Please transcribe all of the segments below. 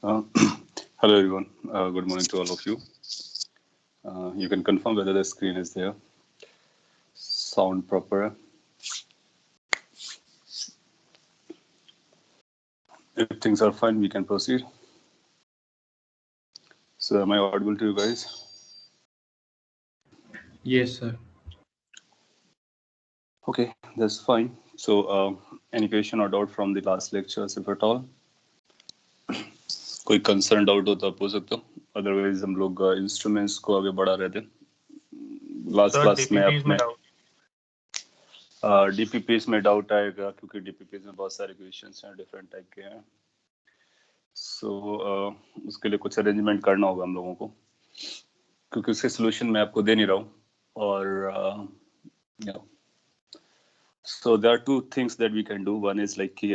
Uh, Hello everyone. Good morning to all of you. You can confirm whether the screen is there. Sound proper. If things are fine, we can proceed. So, am I audible to you guys? Yes, sir. Okay, that's fine. So, any question or doubt from the last lectures, if at all? कोई concern doubt हो तो आप पूछ सकते हो. Otherwise हम लोग instruments को आगे बढ़ा रहे थे. लास्ट सर क्लास में डीपीपीज में आपने डाउट डीपीपीस में डाउट आएगा क्योंकि डीपीपीस में बहुत सारे क्वेश्चंस हैं, डिफरेंट टाइप के हैं. सो उसके लिए कुछ अरेंजमेंट करना होगा हम लोगों को, क्योंकि उसके सोल्यूशन मैं आपको दे नहीं रहा हूँ. और so there are two things that we can do. One is like कि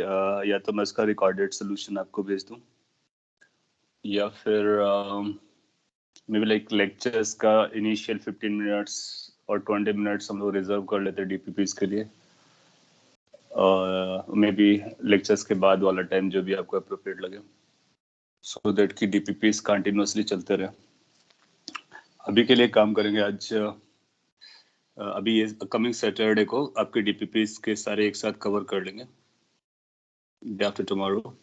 या तो मैं उसका रिकॉर्डेड सोल्यूशन आपको भेज दूँ, या फिर मे बी लाइक लेक्चर्स का इनिशियल 15 मिनट्स और 20 मिनट्स हम लोग रिजर्व कर लेते हैं डीपीपीस के लिए, और मे बी लेक्चर्स के बाद वाला टाइम जो भी आपको अप्रोप्रिएट लगे, सो दैट कि डीपीपीस कंटिन्यूअसली चलते रहे. अभी के लिए काम करेंगे आज. अभी ये कमिंग सैटरडे को आपके डीपीपीस के सारे एक साथ कवर कर लेंगे, day after tomorrow.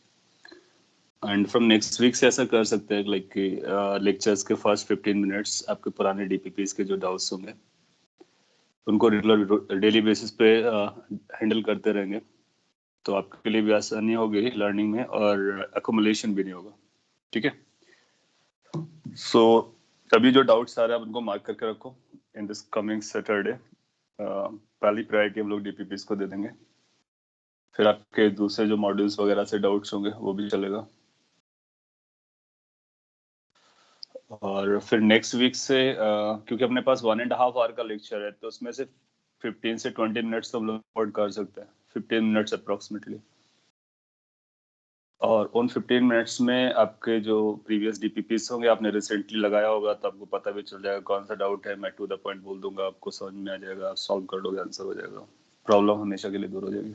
And from next week से ऐसा कर सकते हैं लाइक कि लेक्चर्स के फर्स्ट 15 मिनट्स आपके पुराने डीपीपीस के जो डाउट्स होंगे उनको रेगुलर डेली बेसिस पे हैंडल करते रहेंगे. तो आपके लिए भी आसानी होगी लर्निंग में, और अकोमुलेशन भी नहीं होगा. ठीक है. सो अभी जो डाउट्स आ रहे हैं आप उनको मार्क करके रखो. इन दिस कमिंग सैटरडे पहली प्रायोरिटी हम लोग डीपीपीस को दे देंगे. फिर आपके दूसरे जो मॉड्यूल्स वगैरह से डाउट्स होंगे वो भी चलेगा. और फिर नेक्स्ट वीक से क्योंकि अपने पास 1.5 आवर का लेक्चर है, तो उसमें से 15 से 20 मिनट्स तो हम लोग अफोर्ड कर सकते हैं, 15 मिनट्स अप्रोक्सीमेटली. और उन 15 मिनट्स में आपके जो प्रीवियस डीपीपीस होंगे आपने रिसेंटली लगाया होगा, तो आपको पता भी चल जाएगा कौन सा डाउट है. मैं टू द पॉइंट बोल दूंगा, आपको समझ में आ जाएगा, आप सॉल्व कर लोगे, आंसर हो जाएगा, प्रॉब्लम हमेशा के लिए दूर हो जाएगी.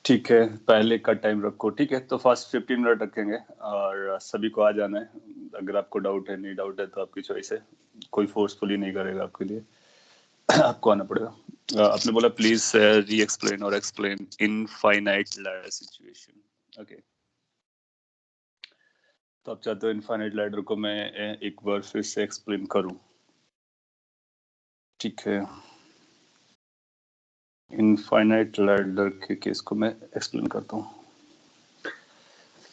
ठीक है, पहले का टाइम रखो. ठीक है, तो फर्स्ट 15 मिनट रखेंगे और सभी को आ जाना है. अगर आपको डाउट है, नहीं डाउट है, तो आपकी चॉइस है. कोई फोर्सफुली नहीं करेगा आपके लिए. आपको आना पड़ेगा. आपने बोला प्लीज री एक्सप्लेन और explain infinite ladder situation. Okay, तो आप चाहते हो इनफाइनाइट लैडर को मैं एक बार फिर से एक्सप्लेन करूं. ठीक है, इनफाइनाइट लैडर के केस को मैं एक्सप्लेन करता हूं,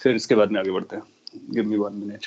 फिर इसके बाद में आगे बढ़ते हैं. Give me 1 minute.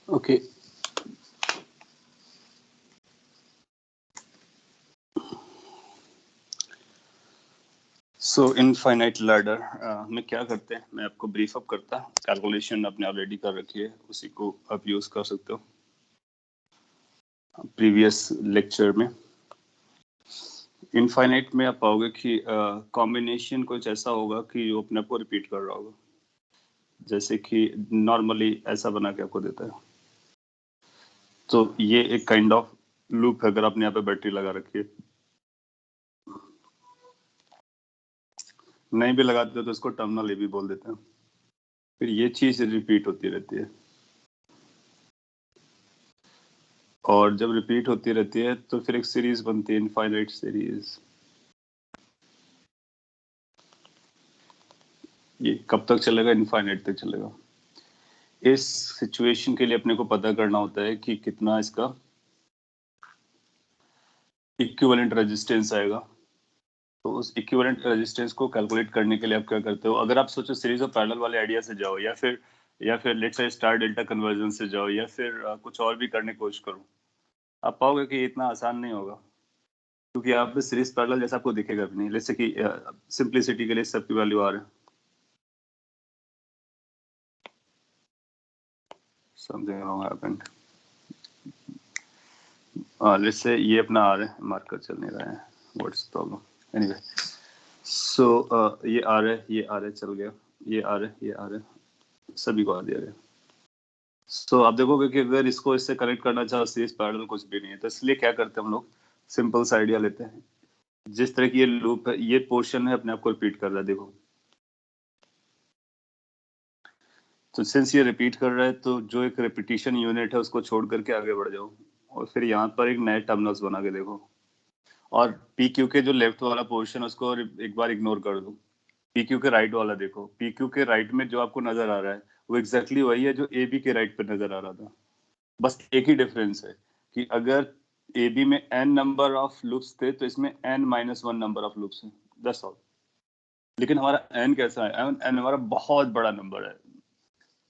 ओके, सो इनफाइनाइट लैडर में क्या करते हैं, मैं आपको ब्रीफ अप करता. कैलकुलेशन आपने ऑलरेडी कर रखी है, उसी को आप यूज कर सकते हो प्रीवियस लेक्चर में. इनफाइनाइट में आप पाओगे कि कॉम्बिनेशन कुछ ऐसा होगा कि जो अपने आप को रिपीट कर रहा होगा, जैसे कि नॉर्मली ऐसा बना के आपको देता है. तो ये एक काइंड ऑफ लूप है. अगर आपने यहाँ पे बैटरी लगा रखी है, नहीं भी लगाते हो तो इसको टर्मिनल ए भी बोल देते हैं. फिर ये चीज रिपीट होती रहती है, और जब रिपीट होती रहती है तो फिर एक सीरीज बनती है, इनफाइनाइट सीरीज. ये कब तक चलेगा? इनफाइनाइट तक चलेगा. इस सिचुएशन के लिए अपने को पता करना होता है कि कितना इसका इक्विवेलेंट रेजिस्टेंस आएगा. तो उस इक्विवेलेंट रेजिस्टेंस को कैलकुलेट करने के लिए आप क्या करते हो, अगर आप सोचो सीरीज ऑफ पैरेलल वाले आइडिया से जाओ, या फिर let's say star delta conversion से जाओ, या फिर कुछ और भी करने की कोशिश करो, आप पाओगे कि इतना आसान नहीं होगा, क्योंकि आप सीरीज पैरेलल जैसा आपको दिखेगा भी नहीं. जैसे कि सिंप्लिसिटी के लिए सबकी वैल्यू आ रहा है. Something wrong happened. Let's say ये अपना आ रहा है, मार्कर चल नहीं रहा है, व्हाट्स प्रॉब्लम। एनीवे सो ये आ रहा है, ये आ रहा है, चल गया, ये आ रहा है, ये आ रहा है, सभी को आ दिया गया। सो आप देखोगे कि अगर इसको इससे कनेक्ट करना चाहो, सीरीज पैरेलल कुछ भी नहीं है, तो इसलिए क्या करते हैं हम लोग, सिंपल सा आइडिया लेते हैं। जिस तरह की ये लूप है, ये पोर्शन है अपने आप को रिपीट कर रहा है, देखो। तो सिंस ये रिपीट कर रहा है, तो जो एक रिपीटिशन यूनिट है उसको छोड़ करके आगे बढ़ जाओ, और फिर यहाँ पर एक नए टर्मिनल्स बना के देखो, और पी क्यू के जो लेफ्ट वाला पोर्शन है उसको एक बार इग्नोर कर दो। पी क्यू के राइट वाला देखो, पी क्यू के राइट में जो आपको नजर आ रहा है वो एग्जैक्टली वही है जो ए बी के राइट पे नजर आ रहा था। बस एक ही डिफरेंस है कि अगर ए बी में n नंबर ऑफ लूप्स थे तो इसमें n-1 नंबर ऑफ लूप्स हैं, दैट्स ऑल। लेकिन हमारा n कैसा है, n हमारा बहुत बड़ा नंबर है।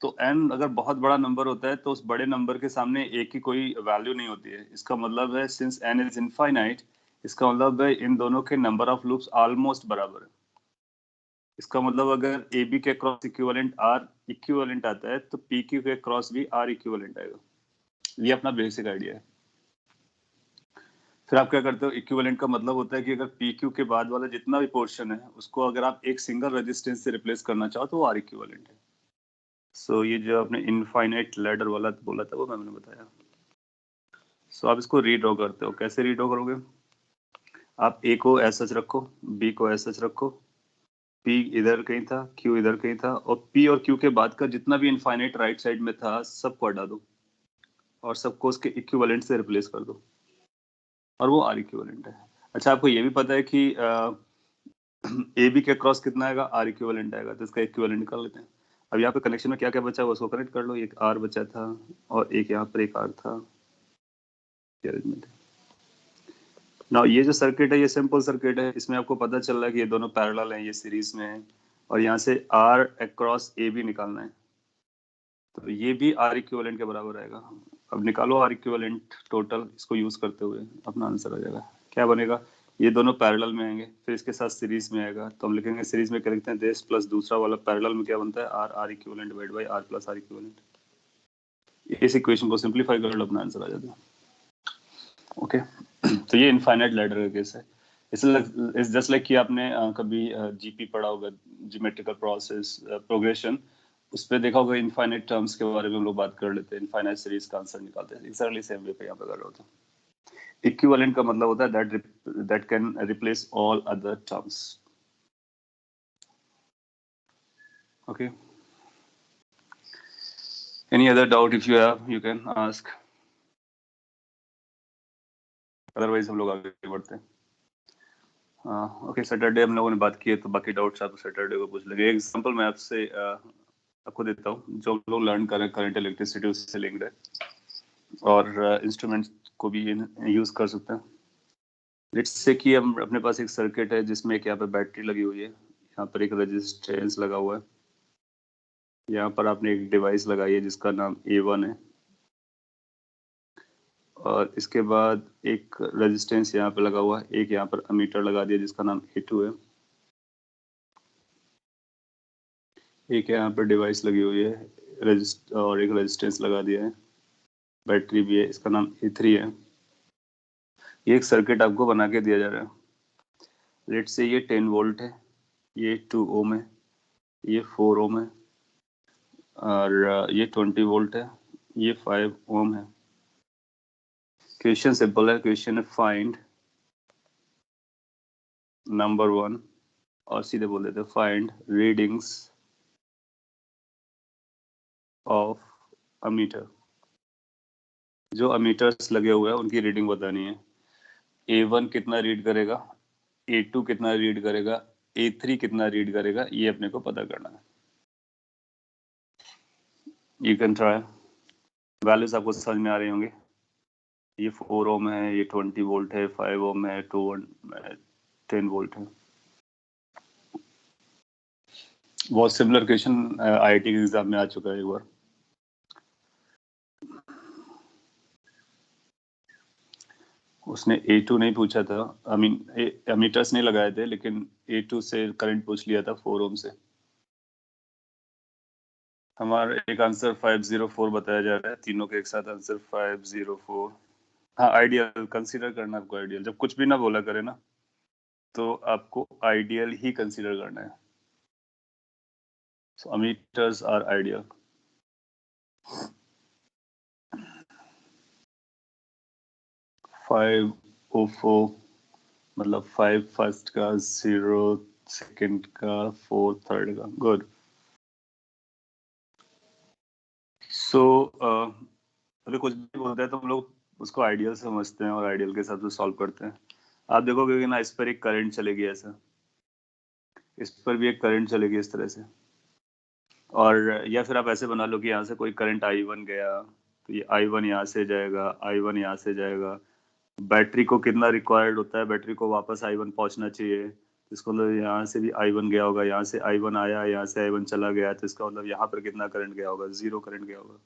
तो n अगर बहुत बड़ा नंबर होता है तो उस बड़े नंबर के सामने a की कोई वैल्यू नहीं होती है। इसका मतलब है सिंस n इज इनफाइनाइट, इसका मतलब है इन दोनों के नंबर ऑफ लूप्स ऑलमोस्ट बराबर है। इसका मतलब अगर ए बी के क्रॉस इक्विवेलेंट आर इक्विवेलेंट आता है तो पी क्यू के क्रॉस भी आर इक्विवेलेंट आएगा। ये अपना बेसिक आइडिया है। फिर आप क्या करते हो, इक्विवेलेंट का मतलब होता है कि अगर पी क्यू के बाद वाला जितना भी पोर्शन है उसको अगर आप एक सिंगल रेजिस्टेंस से रिप्लेस करना चाहो तो वो आर इक्विवेलेंट है। सो ये जो आपने इनफाइनाइट लैडर वाला बोला था वो मैंने बताया। सो आप इसको रीड्रॉ करते हो, कैसे रीड्रॉ करोगे, आप ए को एस सच रखो, बी को एस सच रखो, पी इधर कहीं था, क्यू इधर कहीं था, और पी और क्यू के बाद का जितना भी इनफाइनाइट राइट साइड में था सबको हटा दो और सबको उसके इक्विवेलेंट से रिप्लेस कर दो, और वो आर इक्विवेलेंट है। अच्छा, आपको ये भी पता है कि ए बी के क्रॉस कितना आएगा, आर इक्विवेलेंट आएगा, तो इसका इक्विवेलेंट निकाल लेते हैं। अब यहाँ पे कनेक्शन में क्या क्या बचा है उसको कनेक्ट कर लो, एक आर बचा था और एक यहाँ पर एक आर था। ना ये जो सर्किट है ये सिंपल सर्किट है, इसमें आपको पता चल रहा है कि ये दोनों पैरेलल हैं, ये सीरीज में है, और यहाँ से आर अक्रॉस ए बी निकालना है, तो ये भी आर इक्विवेलेंट के बराबर आएगा। अब निकालो आर इक्विवेलेंट टोटल, इसको यूज करते हुए अपना आंसर आ जाएगा। क्या बनेगा, ये दोनों पैरेलल में आएंगे, फिर इसके साथ सीरीज में आएगा, तो हम लिखेंगे सीरीज में क्या लिखते हैं, दिस प्लस दूसरा वाला पैरेलल में क्या बनता है, R R equivalent divide by R plus R equivalent. इस इक्वेशन को सिंप्लीफाई कर लो, अपना आंसर आ जाता है। ओके तो ये इनफाइनाइट लैडर का केस है। इट्स जस्ट लाइक कि आपने कभी जीपी पढ़ा होगा, ज्योमेट्रिकल प्रोसेस प्रोग्रेशन, उस पर देखा होगा इनफाइनाइट टर्म्स के बारे में हम लोग बात कर लेते हैं, इनफाइनाइट सीरीज का आंसर निकालते हैं, एक्जैक्टली सेम वे पे यहाँ पे कर रहे होते हैं। इक्विवेलेंट का मतलब होता है that can replace all other terms. Okay, any other doubt if you have you can ask, otherwise हम लोग आगे बढ़ते हैं। ओके, सैटरडे हम लोगों ने बात की है, तो बाकी डाउट्स आप सैटरडे को पूछ लेंगे। एग्जांपल मैं आपसे आपको देता हूँ, जो लोग लर्न कर रहे हैं करंट इलेक्ट्रिसिटी उससे लिंक्ड है, और इंस्ट्रूमेंट्स को भी यूज कर सकते हैं। लेट्स से कि हम अपने पास एक सर्किट है जिसमें एक यहाँ पे बैटरी लगी हुई है, यहाँ पर एक रेजिस्टेंस लगा हुआ है, यहाँ पर आपने एक डिवाइस लगाई है जिसका नाम A1 है, और इसके बाद एक रेजिस्टेंस यहाँ पे लगा हुआ है, एक यहाँ पर अमीटर लगा दिया जिसका नाम A2 है, एक यहाँ पर डिवाइस लगी हुई है और एक रेजिस्टेंस लगा दिया है, बैटरी भी है, इसका नाम A3 है। ये एक सर्किट आपको बना के दिया जा रहा है। लेट से ये 10 वोल्ट है, ये 2 ओम है, ये 4 ओम है, और ये 20 वोल्ट है, ये 5 ओम है। क्वेश्चन सिंपल है, क्वेश्चन है फाइंड नंबर 1, और सीधे बोल देते हैं फाइंड रीडिंग्स ऑफ अमीटर। जो अमीटर्स लगे हुए हैं उनकी रीडिंग बतानी है। A1 कितना रीड करेगा, A2 कितना रीड करेगा, A3 कितना रीड करेगा, ये अपने को पता करना है। यू कैन ट्राई, वैल्यूज आपको समझ में आ रही होंगी। ये 4 ओम है, ये 20 वोल्ट है, 5 ओम है, 10 वोल्ट है। बहुत सिमिलर क्वेश्चन IIT के एग्जाम में आ चुका है एक बार। उसने A2 नहीं पूछा था, आई मीन एमीटर्स नहीं लगाए थे, लेकिन A2 से करंट पूछ लिया था 4 ओम से। हमारा एक आंसर 504 बताया जा रहा है, तीनों के एक साथ आंसर 504। हाँ, आइडियल कंसीडर करना आपको, आइडियल जब कुछ भी ना बोला करे ना तो आपको आइडियल ही कंसीडर करना है। सो अमीटर्स आर आइडियल। 504 मतलब 5 फर्स्ट का, 0 सेकंड का, 4 थर्ड का। गुड। सो अभी कुछ भी बोलते हैं तो हम लोग उसको आइडियल समझते हैं और आइडियल के हिसाब से सॉल्व करते हैं। आप देखोगे कि ना इस पर एक करंट चलेगी, ऐसा इस पर भी एक करंट चलेगी इस तरह से, और या फिर आप ऐसे बना लो कि यहाँ से कोई करंट I1 गया तो ये I1 यहाँ से जाएगा, I1 यहाँ से जाएगा। बैटरी को कितना रिक्वायर्ड होता है, बैटरी को वापस I1 पहुंचना चाहिए, तो इसको मतलब यहाँ से भी I1 गया होगा, यहाँ से I1 आया, यहाँ से I1 चला गया, तो इसका मतलब यहाँ पर कितना करंट गया होगा, 0 करंट गया होगा।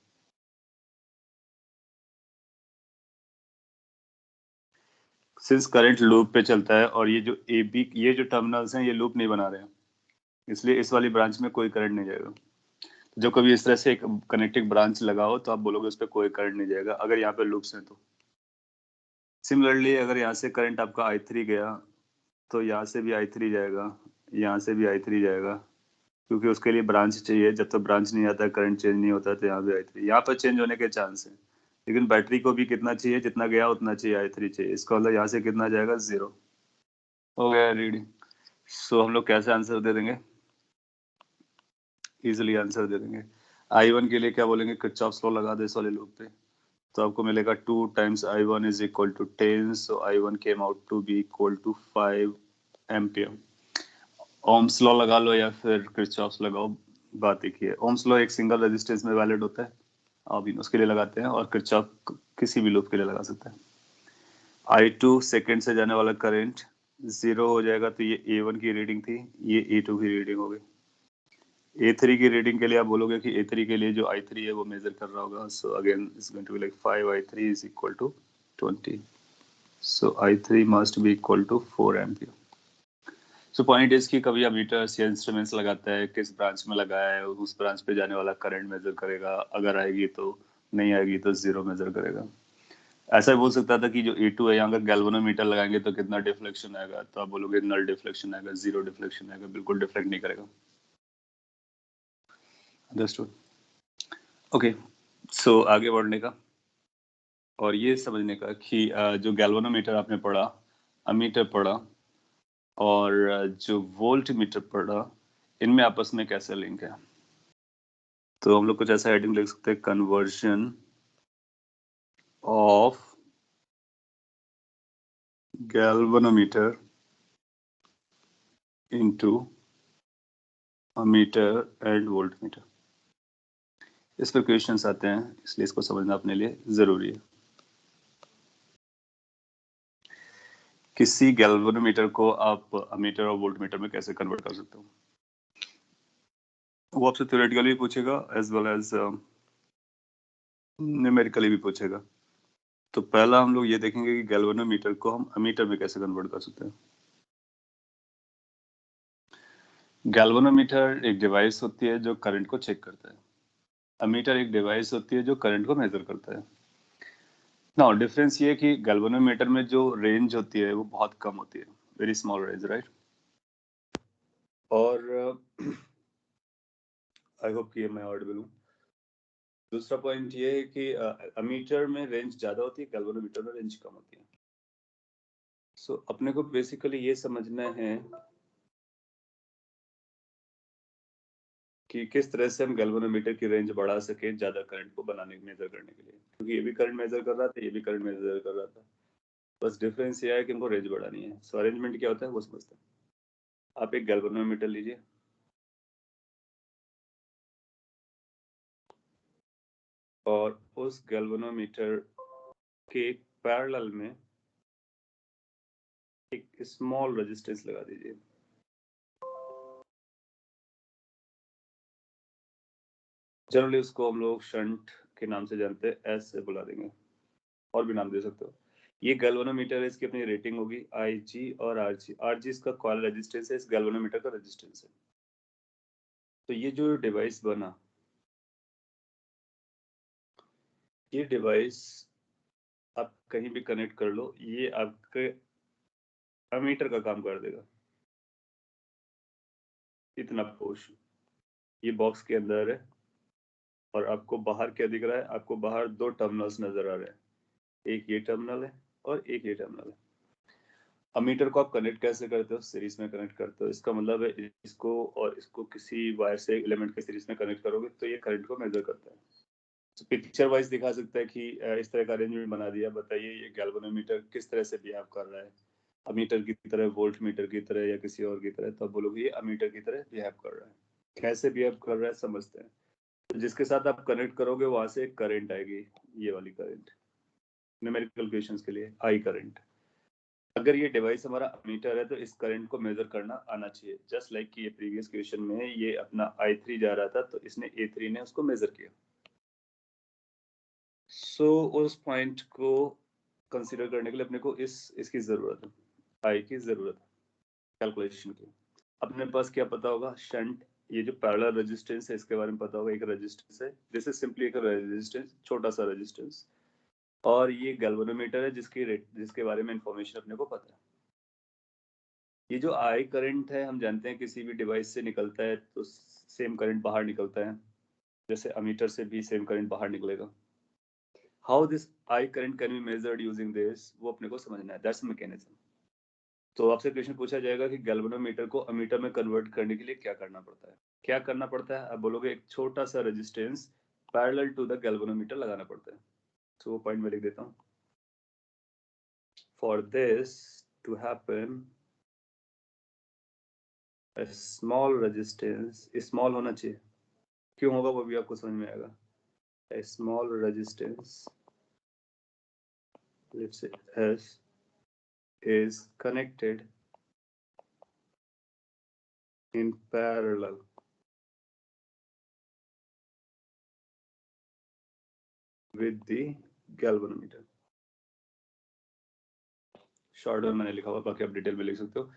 सिंस करंट लूप पे चलता है और ये जो ए बी, ये जो टर्मिनल्स हैं ये लूप नहीं बना रहे हैं, इसलिए इस वाली ब्रांच में कोई करंट नहीं जाएगा। जो कभी इस तरह से एक कनेक्टिंग ब्रांच लगाओ तो आप बोलोगे उस पर कोई करंट नहीं जाएगा अगर यहाँ पे लूप्स हैं तो। सिमिलरली अगर यहाँ से करंट आपका I3 गया तो यहाँ से भी I3 जाएगा, यहाँ से भी I3 जाएगा, क्योंकि उसके लिए ब्रांच चाहिए। जब तक ब्रांच नहीं आता, करंट चेंज नहीं होता, तो यहाँ भी I3, यहाँ पर चेंज होने के चांस है। लेकिन बैटरी को भी कितना चाहिए, जितना गया उतना चाहिए, I3 चाहिए, इसका मतलब यहाँ से कितना जाएगा, 0 हो गया रीडिंग। सो हम लोग कैसे आंसर दे देंगे, इजिली आंसर दे देंगे। I1 के लिए क्या बोलेंगे, किरचॉफ्स लॉ लगा दे इस वाले लूप पे, तो आपको मिलेगा 2 times I1 is equal to 10, so I1 came out to be equal to 5 ampere. Ohm's law लगा लो या फिर किरचॉफ्स लगाओ, बात एक ही है। ओम्स लॉ एक सिंगल रेजिस्टेंस में वैलिड होता है, आप उसके लिए लगाते हैं, और किरचॉफ किसी भी लूप के लिए लगा सकते हैं। I2 सेकंड से जाने वाला करंट 0 हो जाएगा, तो ये A1 की रीडिंग थी, ये A2 की रीडिंग हो गई। A3 की रीडिंग के लिए आप बोलोगे कि A3 के लिए जो I3 है वो मेजर कर रहा होगा, so again it's going to be like 5I3 is equal to 20, so I3 must be equal to 4 ampere. So point is कि कभी अमीटर्स या इंस्ट्रूमेंट्स लगाता है, किस ब्रांच में लगाया है, उस ब्रांच पे जाने वाला करंट मेजर करेगा, अगर आएगी तो, नहीं आएगी तो 0 मेजर करेगा। ऐसा बोल सकता था कि जो A2 है, यहाँ अगर गैल्वेनोमीटर लगाएंगे तो कितना डिफ्लेक्शन आएगा, तो आप बोलोगे नल डिफ्लेक्शन आएगा, 0 डिफ्लेक्शन आएगा, बिल्कुल डिफ्लेक्ट नहीं करेगा। अंडरस्टूड। ओके, सो आगे बढ़ने का और ये समझने का कि जो गैल्वेनोमीटर आपने पढ़ा, अमीटर पढ़ा, और जो वोल्ट मीटर पढ़ा, इनमें आपस में कैसे लिंक है। तो हम लोग कुछ ऐसा हेडिंग लिख सकते हैं, conversion of galvanometer into ammeter and voltmeter. इस पर क्वेश्चंस आते हैं, इसलिए इसको समझना अपने लिए जरूरी है। किसी गैल्वेनोमीटर को आप अमीटर और वोल्टमीटर में कैसे कन्वर्ट कर सकते हो, वो आपसे थ्योरेटिकली भी पूछेगा एज वेल एज न्यूमेरिकली भी पूछेगा। तो पहला हम लोग ये देखेंगे कि गैल्वेनोमीटर को हम अमीटर में कैसे कन्वर्ट कर सकते हैं। गैल्वेनोमीटर एक डिवाइस होती है जो करंट को चेक करता है, अमीटर एक डिवाइस होती है जो करंट को मेजर करता है। नाउ डिफरेंस ये है कि गैल्वेनोमीटर में जो रेंज होती है वो बहुत कम होती है, वेरी स्मॉल रेंज, राइट। और आई होप कि मैं ऑडिबल हूँ। दूसरा पॉइंट ये है कि अमीटर में रेंज ज्यादा होती है, गैल्वेनोमीटर में रेंज कम होती है। सो अपने को बेसिकली ये समझना है कि किस तरह से हम गैल्वेनोमीटर की रेंज बढ़ा सके ज्यादा करंट को बनाने मेजर करने के लिए, क्योंकि ये भी करंट मेजर कर रहा था, ये भी करंट मेजर कर रहा था, बस डिफरेंस ये है कि इनको रेंज बढ़ानी है। सो अरेंजमेंट क्या होता है वो समझते हैं। आप एक गैल्वेनोमीटर लीजिए, और उस गैल्वेनोमीटर के पैरेलल में एक स्मॉल रेजिस्टेंस लगा दीजिए। जनरली उसको हम लोग शंट के नाम से जानते हैं, एस से बुला देंगे, और भी नाम दे सकते हो। ये गैल्वेनोमीटर है, इसकी अपनी रेटिंग होगी IG और RG। RG इसका कॉइल रेजिस्टेंस है, इस गैल्वेनोमीटर का रेजिस्टेंस है। तो ये जो डिवाइस बना, ये डिवाइस आप कहीं भी कनेक्ट कर लो, ये आपके अमीटर का काम कर देगा। इतना पोष ये बॉक्स के अंदर है, और आपको बाहर क्या दिख रहा है? आपको बाहर दो टर्मिनल्स नजर आ रहे हैं, एक ये टर्मिनल है और एक ये टर्मिनल है। अमीटर को आप कनेक्ट कैसे करते हो? सीरीज में कनेक्ट करते हो। इसका मतलब है इसको और इसको किसी वायर से एलिमेंट के सीरीज में कनेक्ट करोगे तो ये करंट को मेजर करता है। तो पिक्चर वाइज दिखा सकता है कि इस तरह का अरेंजमेंट बना दिया। बताइए ये गैल्वेनोमीटर किस तरह से बिहेव कर रहा है? अमीटर की तरह, वोल्ट मीटर की तरह, या किसी और की तरह? तो आप बोलोगे ये अमीटर की तरह बिहेव कर रहा है। कैसे बिहेव कर रहा है समझते हैं। तो जिसके साथ आप कनेक्ट करोगे वहां से करंट आएगी, ये वाली करंट, न्यूमेरिकल क्वेश्चंस के लिए आई करंट। अगर ये डिवाइस हमारा अमीटर है तो इस करंट को मेजर करना आना चाहिए। जस्ट लाइक कि ये प्रीवियस क्वेश्चन में ये अपना I3 जा रहा था, तो इसने A3 ने उसको मेजर किया। सो उस पॉइंट को कंसीडर करने के लिए अपने को इसकी जरूरत है, आई की जरूरत है कैलकुलेशन की। अपने पास क्या पता होगा? शंट, ये जो पैरेलल रेजिस्टेंस है इसके बारे में पता होगा। एक रेजिस्टेंस है, दिस इज सिंपली एक रेजिस्टेंस, छोटा सा रेजिस्टेंस। और ये गैल्वेनोमीटर है जिसके बारे में इंफॉर्मेशन अपने को पता है। ये जो आई करंट है, हम जानते हैं किसी भी डिवाइस से निकलता है तो सेम करंट बाहर निकलता है, जैसे अमीटर से भी सेम करंट बाहर निकलेगा। How this I current can be measured using this, वो अपने को समझना है। That's mechanism. तो आपसे क्वेश्चन पूछा जाएगा कि गैल्वेनोमीटर को अमीटर में कन्वर्ट करने के लिए क्या करना पड़ता है? क्या करना पड़ता है? आप बोलोगे एक छोटा सा resistance parallel to the galvanometer लगाना पड़ता है। तो वो पॉइंट में लिख देता हूँ। For this to happen a small resistance, small होना चाहिए, क्यों होगा वो भी आपको समझ में आएगा। a small resistance, let's say S, is connected in parallel with the galvanometer। Short में मैंने लिखा हुआ, बाकी आप डिटेल में लिख सकते हो।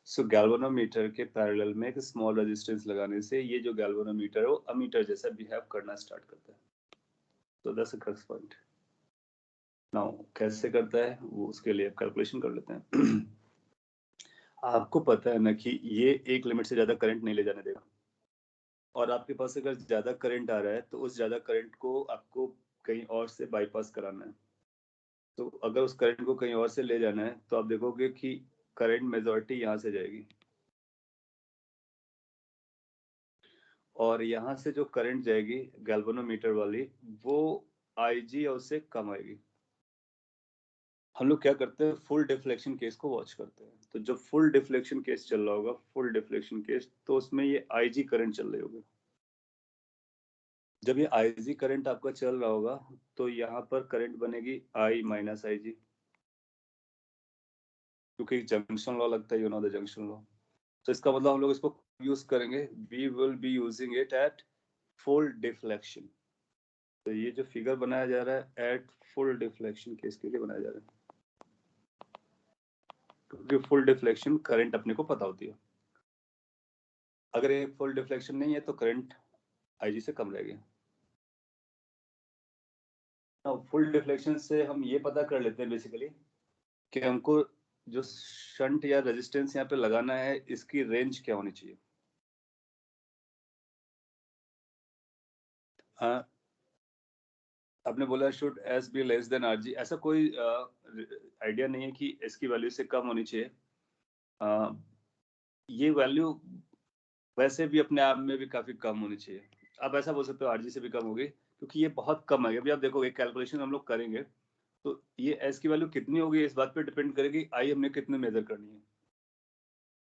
सो गैल्वेनोमीटर के पैरेलल में एक स्मॉल रेजिस्टेंस लगाने से ये जो गैल्वेनोमीटर है वो अमीटर जैसा बिहेव करना स्टार्ट करता है। तो that's the crux point. Now कैसे करता है वो, उसके लिए कैलकुलेशन कर लेते हैं। आपको पता है ना कि ये एक लिमिट से ज्यादा करंट नहीं ले जाने देगा, और आपके पास अगर ज्यादा करंट आ रहा है तो उस ज्यादा करंट को आपको कहीं और से बाईपास कराना है। तो अगर उस करंट को कहीं और से ले जाना है तो आप देखोगे कि करंट मेजॉरिटी यहाँ से जाएगी, और यहाँ से जो करंट जाएगी गैल्वेनोमीटर वाली, वो IG और उससे कम आएगी। हम लोग क्या करते हैं? फुल डिफ्लेक्शन केस को वॉच करते हैं। तो जब फुल डिफ्लेक्शन केस चल रहा होगा, फुल डिफ्लेक्शन केस, तो उसमें ये IG करंट चल रहे होगे। जब ये IG करंट आपका चल रहा होगा तो यहाँ पर करंट बनेगी I माइनस IG, क्योंकि जंक्शन लॉ लगता है, you know the junction law. तो इसका मतलब हम लोग इसको यूज करेंगे, we will be using it at full deflection. तो ये जो फिगर बनाया जा रहा है एट फुल डिफ्लेक्शन केस के लिए बनाया जा रहा है, क्योंकि फुल डिफ्लेक्शन करंट अपने को पता होती है। अगर ये फुल डिफ्लेक्शन नहीं है तो करंट IG से कम रहेगी। फुल डिफ्लेक्शन से हम ये पता कर लेते हैं बेसिकली कि हमको जो शंट या रेजिस्टेंस यहाँ पे लगाना है इसकी रेंज क्या होनी चाहिए। हाँ, आपने बोला should S be less than RG, ऐसा कोई आइडिया नहीं है कि एस की वैल्यू से कम होनी चाहिए। ये वैल्यू वैसे भी अपने आप में भी काफी कम होनी चाहिए। आप ऐसा बोल सकते हो RG से भी कम होगी, क्योंकि ये बहुत कम है। अभी आप देखोगे कैलकुलेशन हम लोग करेंगे तो ये एस की वैल्यू कितनी होगी इस बात पे डिपेंड करेगी आई हमने कितने मेजर करनी है।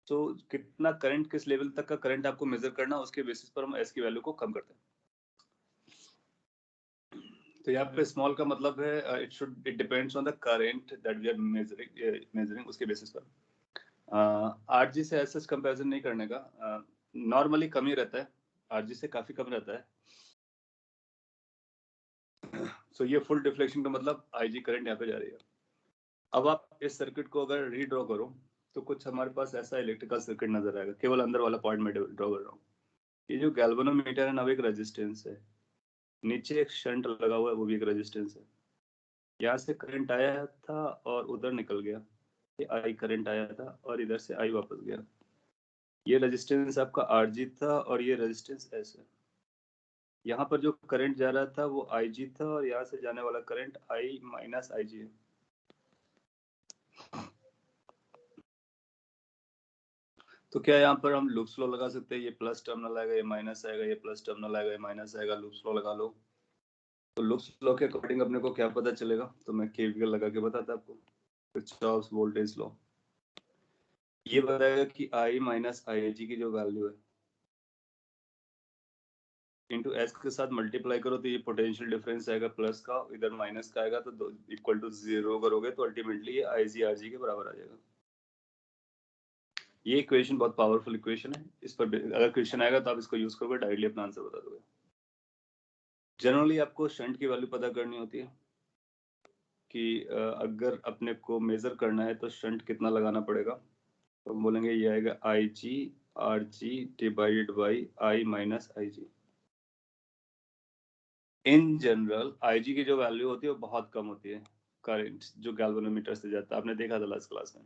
तो कितना करंट, किस लेवल तक का करंट आपको मेजर करना, उसके बेसिस पर हम एस की वैल्यू को कम करते हैं। तो यहाँ पे स्मॉल का मतलब है it depends on the current that we are measuring उसके बेसिस पर। RG से ऐसा कंपैरिजन नहीं करने का, नॉर्मली कम ही रहता है, RG से काफी कम रहता है। सो ये फुल डिफ्लेक्शन का मतलब IG करंट यहाँ पे जा रही है। अब आप इस सर्किट को अगर रीड्रॉ करो तो कुछ हमारे पास ऐसा इलेक्ट्रिकल सर्किट नजर आएगा। केवल अंदर वाला पॉइंट में ड्रॉ कर रहा हूँ। ये जो गैल्वेनोमीटर है ना, एक रेजिस्टेंस है, नीचे एक शंट लगा हुआ है, वो भी एक रेजिस्टेंस है। यहाँ से करंट आया था और उधर निकल गया, ये आई करंट आया था और इधर से आई वापस गया। ये रेजिस्टेंस आपका आरजी था और ये रेजिस्टेंस एस है। यहाँ पर जो करंट जा रहा था वो आई जी था और यहाँ से जाने वाला करंट आई माइनस आई जी है। तो क्या यहाँ पर हम लूप स्लो लगा सकते हैं? ये प्लस टर्मिनल आएगा, ये माइनस आएगा, ये प्लस टर्मिनल आएगा, ये माइनस आएगा, लूप स्लो लगा लो। तो लूप स्लो के अकॉर्डिंग अपने को क्या पता चलेगा? तो मैं केवीएल लगा के बताता आपको। किरचॉफ्स वोल्टेज लॉ ये बताएगा कि आई माइनस आई जी की जो वैल्यू है इंटू एस के साथ मल्टीप्लाई करो तो ये पोटेंशियल डिफरेंस आएगा प्लस का, इधर माइनस का आएगा, तो इक्वल टू 0 करोगे तो अल्टीमेटली ये आई जी आर जी के बराबर आ जाएगा। ये इक्वेशन बहुत पावरफुल इक्वेशन है। इस पर अगर क्वेश्चन आएगा तो आप इसको यूज करोगे, डायरेक्टली अपना आंसर बता दोगे। जनरली आपको शंट की वैल्यू पता करनी होती है कि अगर अपने को मेजर करना है तो शंट कितना लगाना पड़ेगा। तो हम बोलेंगे ये आएगा I G R G divided by I minus I G. In general I G की जो वैल्यू होती है वो बहुत कम होती है करंट जो गैल्वेनोमीटर से जाता है, आपने देखा था लास्ट क्लास में।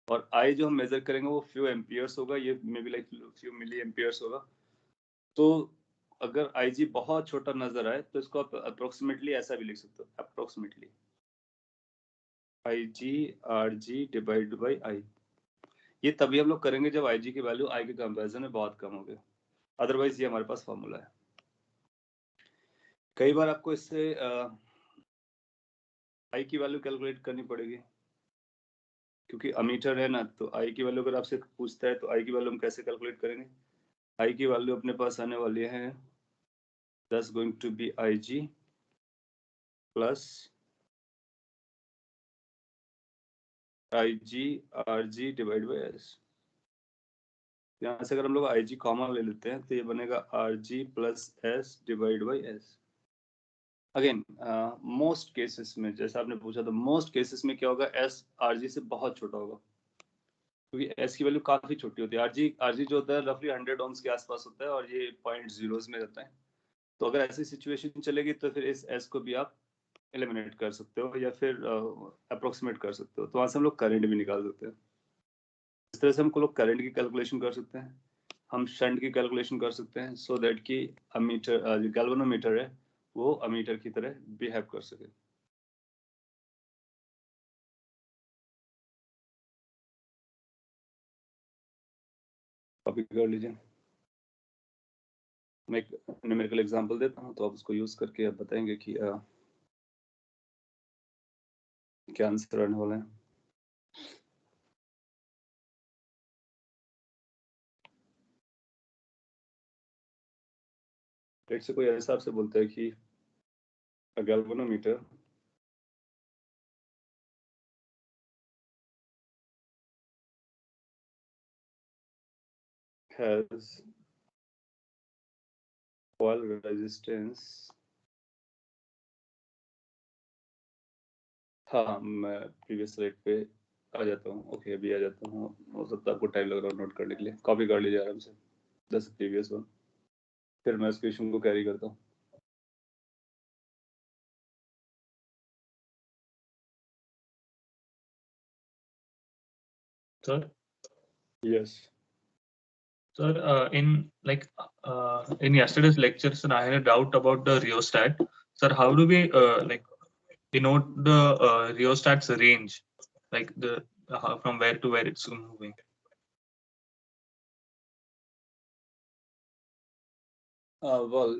और आई जो हम मेजर करेंगे वो फ्यू एम्पियर्स होगा, ये may be like few milli amperes होगा। तो अगर आई जी बहुत छोटा नजर आए तो इसको आप अप्रोक्सीमेटली ऐसा भी लिख सकते हो, approximately I G R G divide by I. ये तभी हम लोग करेंगे जब आई जी की वैल्यू आई के कंपैरिजन में बहुत कम होगी, अदरवाइज ये हमारे पास फॉर्मूला है। कई बार आपको इससे आई की वैल्यू कैलकुलेट करनी पड़ेगी क्योंकि अमीटर है ना, तो आई की वैल्यू अगर आपसे पूछता है तो आई की वैल्यू हम कैसे कैलकुलेट करेंगे? आई की वैल्यू अपने पास आने वाली है 10 going to be I G plus I G R G divide by S. यहाँ से अगर हम लोग आई जी कॉमन ले लेते हैं तो ये बनेगा R G plus S divide by S. Again most cases में, जैसा आपने पूछा था, मोस्ट केसेस में क्या होगा, एस आर जी से बहुत छोटा होगा क्योंकि एस की वैल्यू काफी छोटी होती है। आरजी जो होता है रफली 100 ओम्स के आसपास होता है और ये पॉइंट जीरोस में रहता है। तो अगर ऐसी सिचुएशन चलेगी तो फिर इस एस को भी आप एलिमिनेट कर सकते हो या फिर अप्रोक्सीमेट कर सकते हो, तो वहां से हम लोग करंट भी निकाल सकते हैं। इस तरह से हम लोग करंट की कैलकुलेशन कर सकते हैं, हम शंट की कैलकुलेशन कर सकते हैं, सो दैट कि अमीटर जो गैल्वेनोमीटर है वो अमीटर की तरह बिहेव कर सके। कॉपी कर लीजिए, मैं एक न्यूमेरिकल एग्जांपल देता हूँ तो आप उसको यूज करके आप बताएंगे कि क्या आंसर आने वाला है। लेट से कोई ऐसा आपसे बोलता है कि a galvanometer has coil resistance। हाँ, मैं प्रीवियस स्लाइड पे आ जाता हूँ। ओके, अभी आ जाता हूँ, हो सकता है आपको टाइम लग रहा हो नोट करने के लिए, कॉपी कर लीजिए आराम से 10 प्रीवियस वन, फिर मैं इस क्वेश्चन को कैरी करता हूँ। Sir, yes sir, in yesterday's lecture, sir, I had a doubt about the rheostat. Sir, how do we denote the rheostat's range, like the from where to where it's moving? Well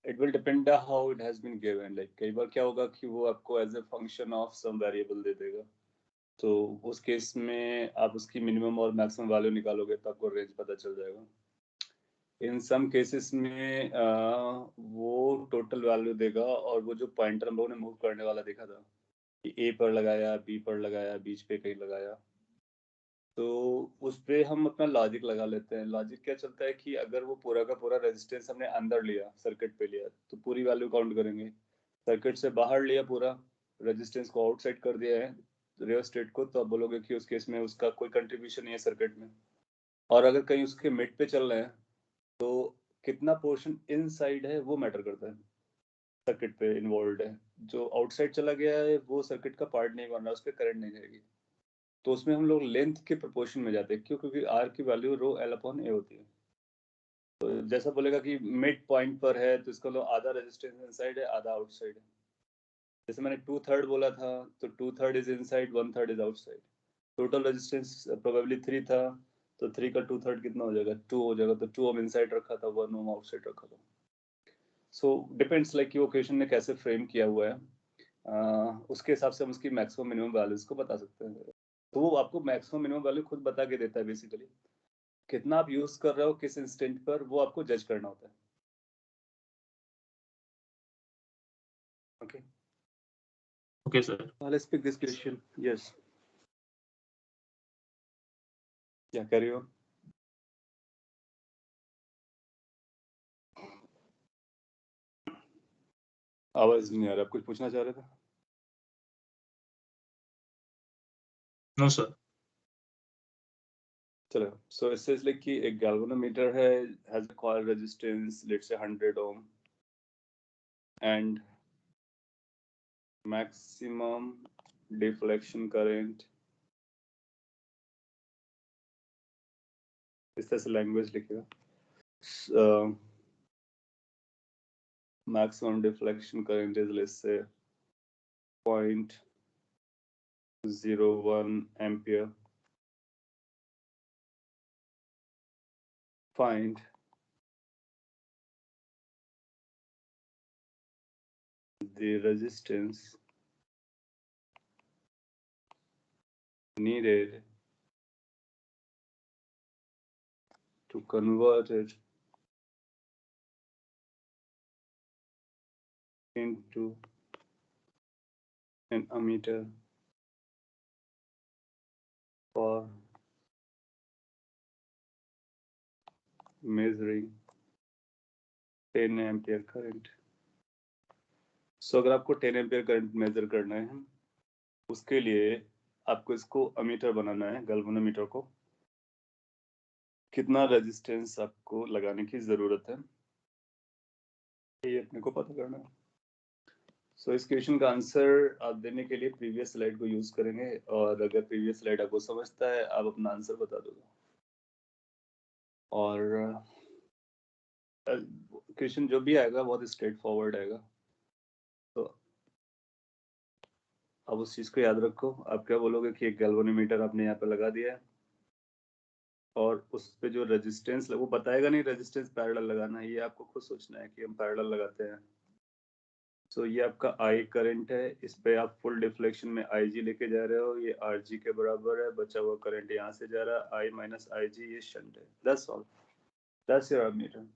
it will depend how it has been given. Like कई बार क्या होगा कि वो आपको as a function of some variable दे देगा, तो उस केस में आप उसकी मिनिमम और मैक्सिमम वैल्यू निकालोगे तो आपको रेंज पता चल जाएगा। इन सम केसेस में वो टोटल वैल्यू देगा, और वो जो पॉइंटर हम लोगों ने मूव करने वाला देखा था कि ए पर लगाया, बी पर लगाया, बीच पे कहीं लगाया, तो उस पे हम अपना लॉजिक लगा लेते हैं। लॉजिक क्या चलता है कि अगर वो पूरा का पूरा रेजिस्टेंस हमने अंदर लिया, सर्किट पे लिया, तो पूरी वैल्यू काउंट करेंगे। सर्किट से बाहर लिया, पूरा रेजिस्टेंस को आउटसाइड कर दिया है रियोस्टेट को, तो आप बोलोगे कि उस केस में उसका कोई कंट्रीब्यूशन नहीं है सर्किट में। और अगर कहीं उसके मिड पे चल रहे हैं तो कितना पोर्शन इनसाइड है वो मैटर करता है, सर्किट पे इन्वॉल्व है। जो आउटसाइड चला गया है वो सर्किट का पार्ट नहीं बन रहा, उस पर करंट नहीं जाएगी। तो उसमें हम लोग लेंथ के प्रोपोर्शन में जाते हैं। क्यों? क्योंकि आर की वैल्यू रो एल अपॉन ए होती है। तो जैसा बोलेगा कि मिड पॉइंट पर है तो इसका मतलब आधा रेजिस्टेंस इनसाइड है, आधा आउटसाइड है। जैसे मैंने 2/3 बोला था, तो 2/3 is inside, 1/3 is outside. Total resistance probably 3 था, तो 3 का 2/3 कितना हो जाएगा? 2 हो जाएगा। तो 2 ओम इनसाइड रखा था, 1 ओम आउटसाइड रखा था। सो डिपेंड्स लाइक कि वो क्वेश्चन ने कैसे फ्रेम किया हुआ है, उसके हिसाब से हम उसकी मैक्सिमम मिनिमम वैल्यूज को बता सकते हैं। तो वो आपको मैक्सिमम मिनिमम वैल्यू खुद बता के देता है। बेसिकली कितना आप यूज कर रहे हो किस इंस्टेंट पर, वो आपको जज करना होता है। Okay, Okay, sir. let's pick this question. Yes, yeah, carry on. आवाज नहीं आ रहा, आप कुछ पूछना चाह रहे थे? No, sir. चलो, so it says like कि एक galvanometer है, has a coil resistance let's say 100 ohm and maximum deflection current, इस तरह से लैंग्वेज लिखेगा। Maximum deflection current is let's say 0.01 ampere. Find the resistance needed to convert it into an ammeter for measuring 10 ampere current. So अगर आपको 10 ampere current measure करना है, उसके लिए आपको इसको अमीटर बनाना है, गैल्वेनोमीटर को। कितना रेजिस्टेंस आपको लगाने की जरूरत है, ये अपने को पता करना है। सो इस क्वेश्चन का आंसर आप देने के लिए प्रीवियस स्लाइड को यूज करेंगे, और अगर प्रीवियस स्लाइड आपको समझता है आप अपना आंसर बता दोगे। और क्वेश्चन जो भी आएगा बहुत स्ट्रेट फॉरवर्ड आएगा, तो अब उस चीज को याद रखो। आप क्या बोलोगे कि एक गैल्वेनोमीटर आपने यहाँ पे लगा दिया है, और उस पे जो रेजिस्टेंस वो बताएगा नहीं रेजिस्टेंस पैरेलल लगाना है, ये आपको खुद सोचना है कि हम पैरेलल लगाते हैं। सो ये आपका आई करंट है, इस पे आप फुल डिफ्लेक्शन में आई जी लेके जा रहे हो, ये आर जी के बराबर है। बचा हुआ करंट यहाँ से जा रहा है, आई माइनस आई जी, ये शंट है। That's all, that's your ammeter.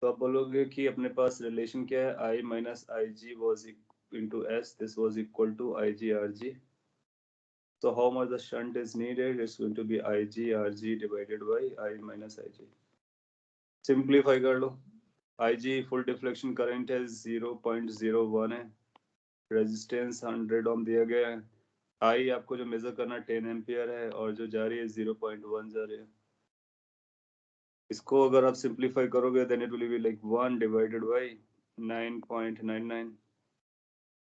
तो आप बोलोगे कि अपने पास रिलेशन क्या है, I minus I G was into S, this was equal to IGRG. So how much the shunt is needed? It's going to be IGRG divided by I minus IG. Simplify कर लो। IG full deflection current है 0.01 है, resistance 100 ओम दिया गया है, I आपको जो major करना 10 ampere है, और जो जा रही है 0.1 जा रही है। इसको अगर आप सिंप्लीफाई करोगे then it will be like 1 divided by 9.99,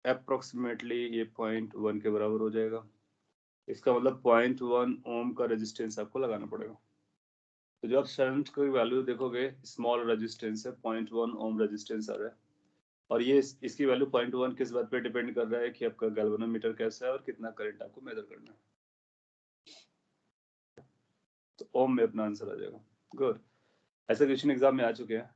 approximately ये 0.1 के बराबर हो जाएगा। इसका मतलब 0.1 ओम का रेजिस्टेंस आपको लगाना पड़ेगा। तो जो आप शंट की वैल्यू देखोगे, स्मॉल रेजिस्टेंस है, 0.1 ओम रेजिस्टेंस आ रहा है, और ये इसकी वैल्यू 0.1 किस बात पे डिपेंड कर रहा है कि आपका गैल्वेनोमीटर कैसा है और कितना करंट आपको मेजर करना है। तो ओम में अपना आंसर आ जाएगा। गुड, ऐसे क्वेश्चन एग्जाम में आ चुके हैं,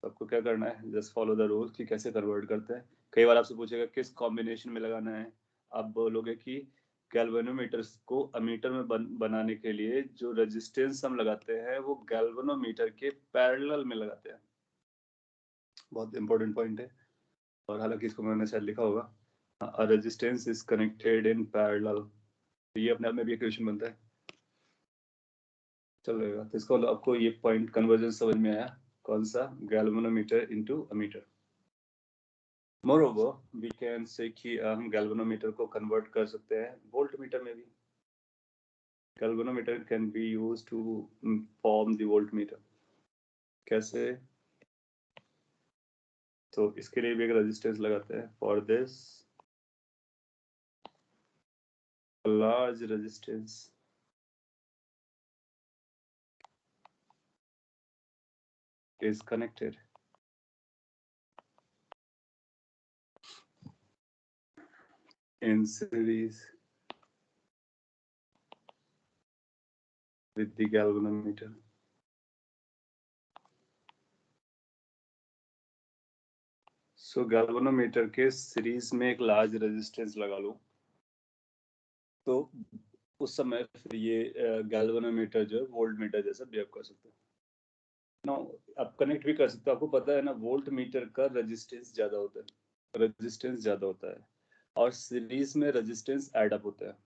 तो आपको क्या करना है, जस्ट फॉलो द रूल कि कैसे कन्वर्ट करते हैं। कई बार आपसे पूछेगा किस कॉम्बिनेशन में लगाना है, आप बोलोगे कि गैल्वेनोमीटर्स को अमीटर में बनाने के लिए जो रेजिस्टेंस हम लगाते हैं वो गैल्वेनोमीटर के पैरेलल में लगाते हैं। बहुत इंपॉर्टेंट पॉइंट है, और हालांकि इसको मैंने शायद लिखा होगा, resistance is connected in parallel. तो ये अपने आप में भी एक क्वेश्चन बनता है, चलेगा। तो इसको आपको ये पॉइंट कन्वर्जन समझ में आया, कौन सा, galvanometer into ammeter. Moreover we can say कि हम गैल्वेनोमीटर को कन्वर्ट कर सकते हैं वोल्टमीटर में भी। Galvanometer can be used to form the voltmeter. कैसे? तो इसके लिए भी एक रेजिस्टेंस लगाते हैं। For this large resistance is connected in series with the galvanometer. So galvanometer के सीरीज में एक लार्ज रेजिस्टेंस लगा लो, तो उस समय फिर ये गैल्वेनोमीटर जो है वोल्ट मीटर जैसा बिहेव कर सकता है ना। आप कनेक्ट भी कर सकते हो, आपको पता है ना, वोल्ट मीटर का रेजिस्टेंस ज्यादा होता है, रेजिस्टेंस ज्यादा होता है और सीरीज में रेजिस्टेंस ऐड अप होता है।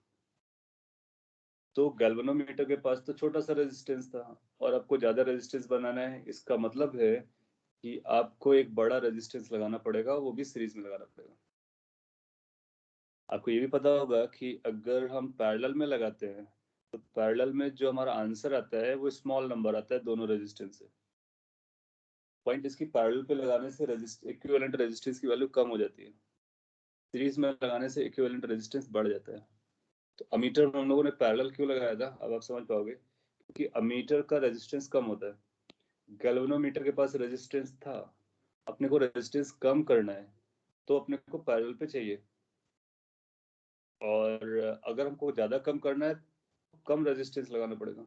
तो गैल्वेनोमीटर के पास तो छोटा सा रेजिस्टेंस था और आपको ज्यादा रेजिस्टेंस बनाना है, इसका मतलब है कि आपको एक बड़ा रेजिस्टेंस लगाना पड़ेगा, वो भी सीरीज में लगाना पड़ेगा। आपको ये भी पता होगा कि अगर हम पैरेलल में लगाते हैं तो पैरेलल में जो हमारा आंसर आता है वो स्मॉल नंबर आता है दोनों रेजिस्टेंस से। पॉइंट इसकी पैरेलल पे लगाने से इक्विवेलेंट रेजिस्टेंस की वैल्यू कम हो जाती है, सीरीज में लगाने से इक्विवेलेंट रेजिस्टेंस बढ़ जाता है। तो अमीटर में हम लोगों ने पैरेलल क्यों लगाया था, अब आप समझ पाओगे, क्योंकि अमीटर का रेजिस्टेंस कम होता है। गैल्वेनोमीटर के पास रेजिस्टेंस था, अपने को रेजिस्टेंस कम करना है तो अपने को पैरेलल पे चाहिए, और अगर हमको ज्यादा कम करना है तो कम रेजिस्टेंस लगाना पड़ेगा।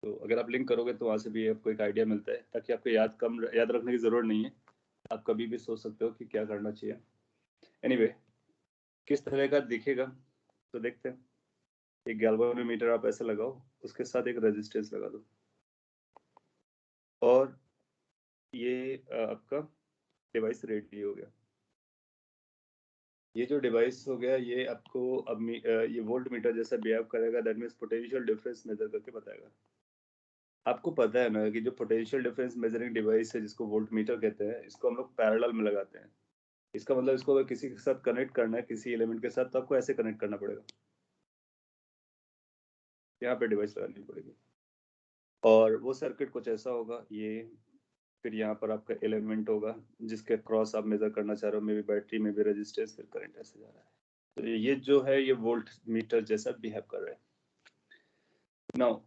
तो अगर आप लिंक करोगे तो वहां से भी आपको एक आइडिया मिलता है, ताकि आपको याद रखने की जरूरत नहीं है, आप कभी भी सोच सकते हो कि क्या करना चाहिए। एनीवे, किस तरह का दिखेगा तो देखते हैं। एक गैल्वेनोमीटर आप ऐसे लगाओ, उसके साथ एक रेजिस्टेंस लगा दो, और ये आपका डिवाइस रेडी हो गया। ये जो डिवाइस हो गया, ये आपको अब ये वोल्ट मीटर जैसा बिहेव करेगा, that means potential difference measure करके बताएगा। आपको पता है ना कि जो पोटेंशियल डिफरेंस मेजरिंग डिवाइस है, जिसको वोल्ट मीटर कहते हैं, इसको हम लोग पैरेलल में लगाते हैं। इसका मतलब इसको अगर किसी के साथ कनेक्ट करना है, किसी एलिमेंट के साथ, तो आपको ऐसे कनेक्ट करना पड़ेगा, यहाँ पे डिवाइस लगानी पड़ेगी। और वो सर्किट कुछ ऐसा होगा, ये फिर यहाँ पर आपका एलिमेंट होगा जिसके क्रॉस आप मेजर करना चाह रहे हो, मे बी बैटरी में भी रेजिस्टेंस, फिर करंट ऐसे जा रहा है। तो ये जो है ये वोल्ट मीटर जैसा बिहेव कर रहा है। नाउ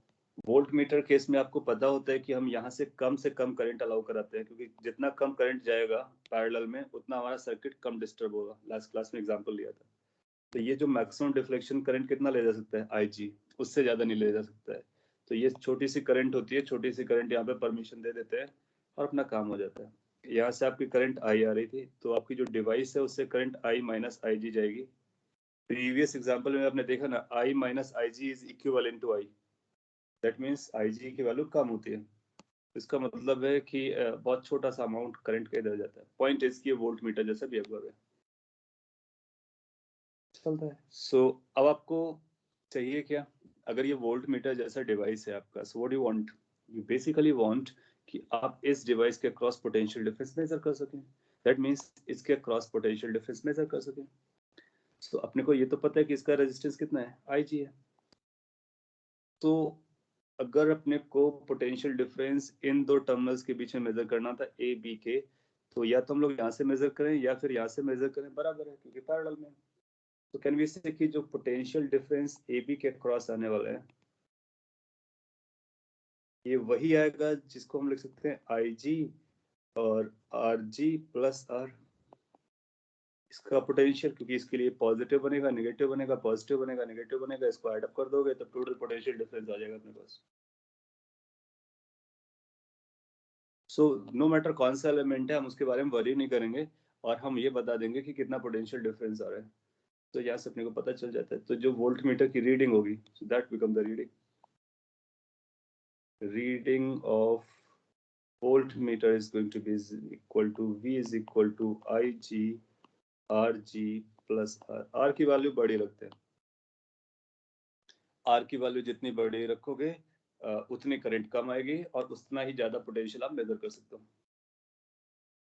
वोल्ट मीटर केस में आपको पता होता है कि हम यहाँ से कम करंट अलाउ कराते हैं, क्योंकि जितना कम करंट जाएगा पैरेलल में उतना हमारा सर्किट कम डिस्टर्ब होगा। लास्ट क्लास में एग्जांपल लिया था। तो ये जो मैक्सिमम डिफ्लेक्शन करंट कितना ले जा सकता है, IG, उससे ज्यादा नहीं ले जा सकता है। तो ये छोटी सी करंट होती है, छोटी सी करंट यहाँ पे परमिशन दे देते हैं और अपना काम हो जाता है। यहाँ से आपकी करंट I आ रही थी, तो आपकी जो डिवाइस है उससे करंट I माइनस IG जाएगी। प्रीवियस एग्जांपल में आपने देखा ना, I minus IG is equivalent to I, that means IG की वैल्यू कम होती है। इसका मतलब है कि बहुत छोटा सा अमाउंट करंट का इधर जाता है। पॉइंट इसकी वोल्ट मीटर जैसा बिहेव कर रहा है, चलता है। सो अब आपको चाहिए क्या, अगर ये वोल्ट मीटर जैसा डिवाइस है आपका, so what you want, you basically want कि आप इस डिवाइस के क्रॉस पोटेंशियल डिफरेंस मेजर कर सकें। दैट मीन्स इसके क्रॉस पोटेंशियल डिफरेंस मेजर कर सकें। सो अपने को ये तो पता है कि इसका रेजिस्टेंस कितना है, IG है। तो अगर अपने को पोटेंशियल डिफरेंस इन दो टर्मिनल्स के बीच में मेजर करना था, AB के, तो या तो हम लोग यहाँ से मेजर करें या फिर यहाँ से मेजर करें, बराबर है, क्योंकि पैरेलल में। तो कैन वी से कि जो पोटेंशियल डिफरेंस AB के क्रॉस आने वाला है, ये वही आएगा जिसको हम लिख सकते हैं IG और RG प्लस R। इसका पोटेंशियल, क्योंकि इसके लिए पॉजिटिव बनेगा, नेगेटिव बनेगा, पॉजिटिव बनेगा, नेगेटिव बनेगा, इसको ऐड अप कर दोगे तो टोटल पोटेंशियल डिफरेंस आ जाएगा अपने पास। सो नो मैटर कौन सा एलिमेंट है, हम उसके बारे में वरी नहीं करेंगे, और हम ये बता देंगे कि कितना पोटेंशियल डिफरेंस आ रहा है। तो यहाँ से अपने को पता चल जाता है। तो जो वोल्ट मीटर की रीडिंग होगी, so that become the reading of voltmeter is going to be equal to V is equal to IG RG plus R। R की वैल्यू बड़ी रखते हैं, R की वैल्यू जितनी बड़ी रखोगे उतनी करंट कम आएगी और उतना ही ज्यादा पोटेंशियल आप मेजर कर सकते हो।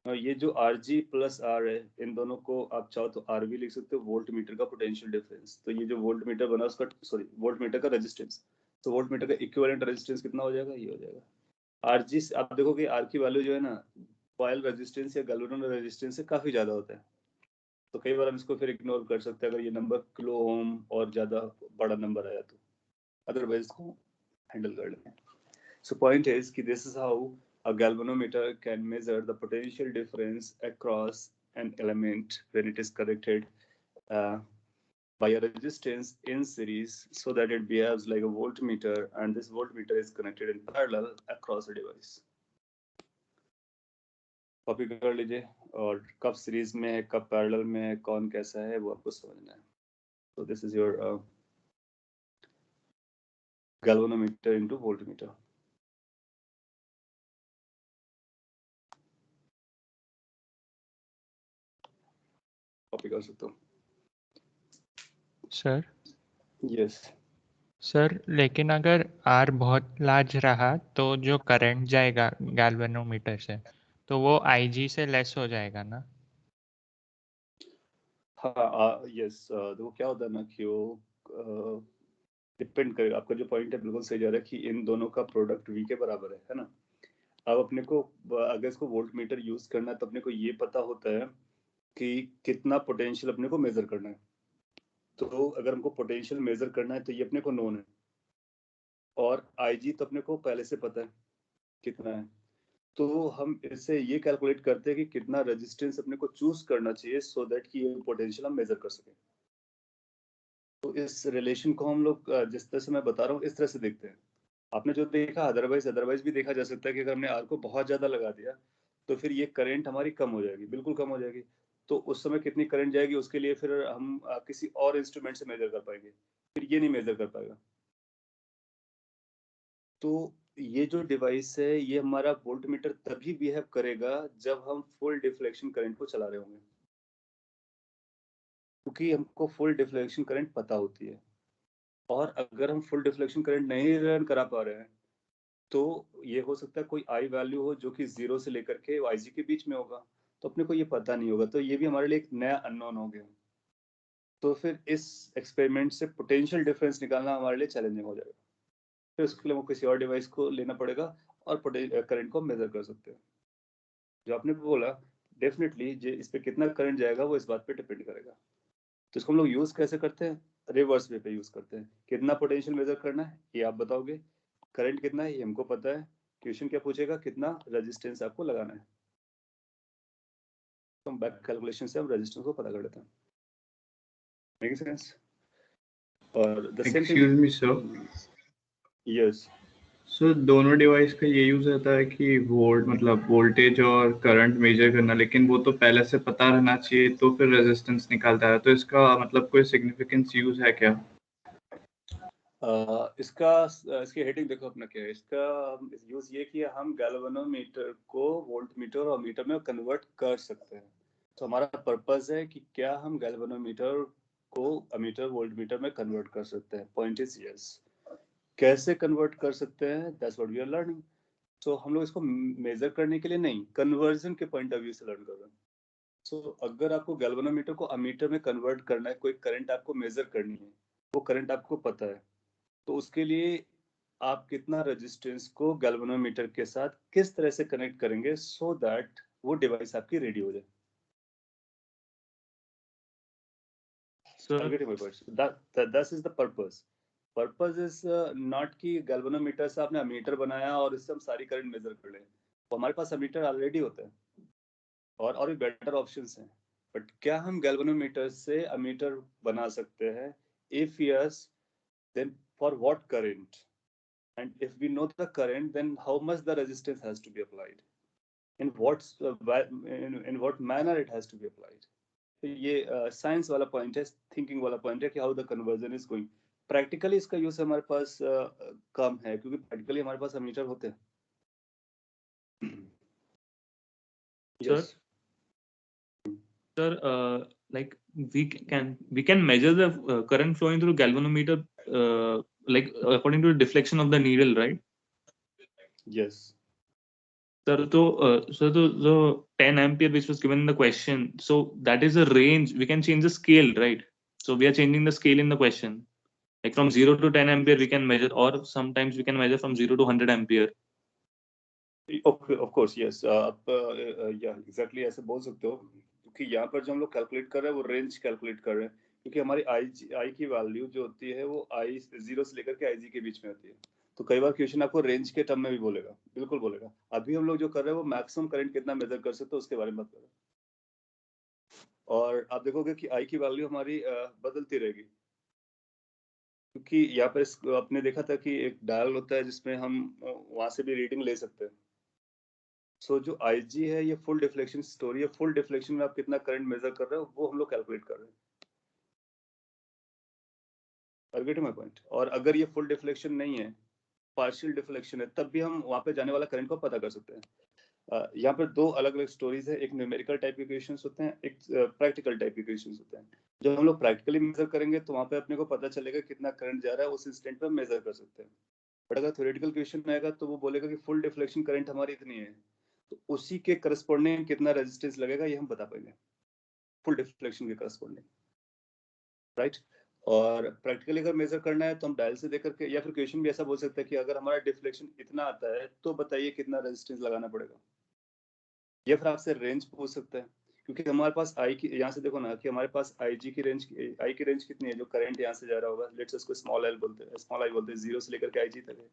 और ये जो RG प्लस R है, इन दोनों को आप चाहो तो RV लिख सकते हो, वोल्ट मीटर का पोटेंशियल डिफरेंस। तो ये जो वोल्ट मीटर बना उसका, सॉरी, वोल्ट मीटर का रेजिस्टेंस, तो वोल्ट मीटर का इक्विवेलेंट रेजिस्टेंस कितना हो जाएगा, ये हो जाएगा आर जी। आप देखोगे आर की वैल्यू जो है ना कॉइल रेजिस्टेंस या गैल्वेनो रेजिस्टेंस से काफी ज्यादा होता है, तो कई बार हम इसको फिर इग्नोर कर सकते हैं अगर ये नंबर किलो ओम और ज्यादा बड़ा नंबर आया तो, अदरवाइज इसको हैंडल कर लेंगे। So point is कि this is how a galvanometer can measure the potential difference across an element when it is connected by a resistance in series so that it behaves like a voltmeter, and this voltmeter is connected in parallel across a device. Copy कर लीजिए, और कब series में है कब parallel में है कौन कैसा है वो आपको समझना है। So this is your galvanometer into voltmeter. Copy कर सकते हो सर। यस सर लेकिन अगर R बहुत लार्ज रहा तो जो करंट जाएगा गैल्वेनोमीटर से तो वो IG से लेस हो जाएगा ना? हाँ यस, देखो क्या होता है ना कि वो डिपेंड करेगा, आपका जो पॉइंट है बिल्कुल सही जा रहा है कि इन दोनों का प्रोडक्ट V के बराबर है ना। अब अपने को अगर इसको वोल्ट मीटर यूज करना है तो अपने को ये पता होता है कि कितना पोटेंशियल अपने को मेजर करना है। तो अगर हमको पोटेंशियल मेजर करना है तो ये अपने को नोन है, और IG तो अपने को पहले से पता है कितना है, तो हम इससे ये कैलकुलेट करते हैं कि कितना रेजिस्टेंस अपने को चूज करना चाहिए सो दैट कि ये पोटेंशियल हम मेजर कर सकें। तो इस रिलेशन को हम लोग जिस तरह से मैं बता रहा हूँ इस तरह से देखते हैं। आपने जो देखा अदरवाइज भी देखा जा सकता है कि अगर हमने आर को बहुत ज्यादा लगा दिया तो फिर ये करंट हमारी कम हो जाएगी, बिल्कुल कम हो जाएगी। तो उस समय कितनी करंट जाएगी उसके लिए फिर हम किसी और इंस्ट्रूमेंट से मेजर कर पाएंगे, फिर ये नहीं मेजर कर पाएगा। तो ये जो डिवाइस है ये हमारा वोल्ट मीटर तभी बिहेव करेगा जब हम फुल डिफ्लेक्शन करंट को चला रहे होंगे, क्योंकि हमको फुल डिफ्लेक्शन करंट पता होती है। और अगर हम फुल डिफ्लेक्शन करंट नहीं रन करा पा रहे हैं तो ये हो सकता है कोई आई वैल्यू हो जो कि 0 से लेकर के IG के बीच में होगा, तो अपने को ये पता नहीं होगा, तो ये भी हमारे लिए एक नया अननोन हो गया। तो फिर इस एक्सपेरिमेंट से पोटेंशियल डिफरेंस निकालना हमारे लिए चैलेंजिंग हो जाएगा, फिर उसके लिए वो किसी और डिवाइस को लेना पड़ेगा और करंट को मेजर कर सकते हैं। जो आपने बोला डेफिनेटली इस पे कितना करंट जाएगा वो इस बात पे डिपेंड करेगा। तो इसको हम लोग यूज कैसे करते हैं, रिवर्स वे पे यूज करते हैं। कितना पोटेंशियल मेजर करना है ये आप बताओगे, करंट कितना है ये हमको पता है, क्वेश्चन क्या पूछेगा कितना रेजिस्टेंस आपको लगाना है, तो हम बैक कैलकुलेशन से हम रेजिस्टेंस को पता कर लेते हैं। Make sense? और the same thing, excuse me sir. Yes so दोनों डिवाइस का ये यूज रहता है कि वोल्ट मतलब वोल्टेज और करंट मेजर करना, लेकिन वो तो पहले से पता रहना चाहिए तो फिर रेजिस्टेंस निकालता है, तो इसका मतलब कोई सिग्निफिकेंस यूज है क्या? इसकी हेडिंग देखो अपना क्या है, इसका यूज ये कि हम गैल्वेनोमीटर को वोल्ट मीटर और मीटर में कन्वर्ट कर सकते हैं। तो हमारा पर्पस है कि क्या हम गैल्वेनोमीटर को अमीटर वोल्ट मीटर में कन्वर्ट कर सकते हैं। पॉइंट इज यस, कैसे कन्वर्ट कर सकते हैं that's what we are learning. तो हम लोग इसको मेजर करने के लिए नहीं, कन्वर्जन के पॉइंट ऑफ व्यू से लर्न कर रहे हैं। सो अगर आपको गैल्वेनोमीटर को अमीटर में कन्वर्ट करना है, कोई करंट आपको मेजर करनी है, वो करंट आपको पता है, तो उसके लिए आप कितना रेजिस्टेंस को गैल्वेनोमीटर के साथ किस तरह से कनेक्ट करेंगे सो दैट वो डिवाइस आपकी रेडी हो जाए। This is the purpose. Purpose is not कि गैल्वेनोमीटर से आपने अमीटर बनाया और इससे हम सारी करंट मेजर कर लें, तो हमारे पास अमीटर ऑलरेडी होता है और भी बेटर ऑप्शंस हैं। बट क्या हम गैल्वेनोमीटर से अमीटर बना सकते हैं? If yes, then for what current? And if we know the current, then how much the resistance has to be applied? In what manner it has to be applied? तो ये science वाला point है, thinking वाला point है कि how the conversion is going. Practically इसका use हमारे पास कम है क्योंकि प्रैक्टिकली हमारे पास अमीटर होते हैं। Yes. Sir, like we can measure the current flowing through galvanometer like according to the deflection of the needle, right? Yes. Sir, the 10 ampere which was given in the question, so that is a range. We can change the scale, right? So we are changing the scale in the question. Like from 0 to 10 ampere we can measure, or sometimes we can measure from 0 to 100 ampere. Of course, yes. आप या exactly ऐसे बोल सकते हो, क्योंकि यहाँ पर जो हम लोग कैलकुलेट कर रहे हैं वो रेंज कैलकुलेट कर रहे हैं, क्योंकि हमारी आई की वैल्यू जो होती है वो आई 0 से लेकर के आई जी के बीच में होती है। तो कई बार क्वेश्चन आपको रेंज के टर्म में भी बोलेगा, बिल्कुल बोलेगा। अभी हम लोग जो कर रहे हैं वो मैक्सिमम करंट कितना मेजर कर सकते हो उसके बारे में बात कर रहे हैं, और आप देखोगे कि आई की वैल्यू हमारी बदलती रहेगी, क्योंकि यहाँ पर आपने देखा था कि एक डायल होता है जिसमें हम वहां से भी रीडिंग ले सकते हैं। सो जो IG है ये फुल डिफ्लेक्शन स्टोरी है, फुल डिफ्लेक्शन में आप कितना करंट मेजर कर रहे हो वो हम लोग कैलकुलेट कर रहे हैं। Are you getting my point? और अगर ये फुल डिफ्लेक्शन नहीं है, पार्शियल डिफ्लेक्शन है, तब भी हम वहां पे जाने वाला करंट को पता कर सकते हैं। यहाँ पर दो अलग अलग स्टोरीज है, एक न्यूमेरिकल टाइप के क्वेश्चंस होते हैं, एक प्रैक्टिकल टाइप के क्वेश्चंस होते हैं। जब हम लोग प्रैक्टिकली मेजर करेंगे तो वहां पे अपने को पता चलेगा कितना करंट जा रहा है, उस इंस्टेंट पे मेजर कर सकते हैं। बट अगर थ्योरेटिकल क्वेश्चन आएगा तो वो बोलेगा कि फुल डिफ्लेक्शन करंट हमारी इतनी है, तो उसी के करस्पॉन्डिंग कितना रेजिस्टेंस लगेगा ये हम बता पाएंगे, फुल डिफ्लेक्शन के करस्पॉन्डिंग, राइट। और प्रैक्टिकली अगर मेजर करना है तो हम डायल से देख करके, या फिर क्वेश्चन भी ऐसा बोल सकते हैं कि अगर हमारा डिफ्लेक्शन इतना आता है तो बताइए कितना रेजिस्टेंस लगाना पड़ेगा, या फिर आपसे रेंज पूछ सकते हैं, क्योंकि हमारे पास आई की, यहाँ से देखो ना कि हमारे पास IG की रेंज, आई की रेंज कितनी है, जो करंट यहाँ से जा रहा होगा, लेट्स उसको स्मॉल एल बोलते हैं, स्मॉल आई बोलते हैं, 0 से लेकर के IG तक है।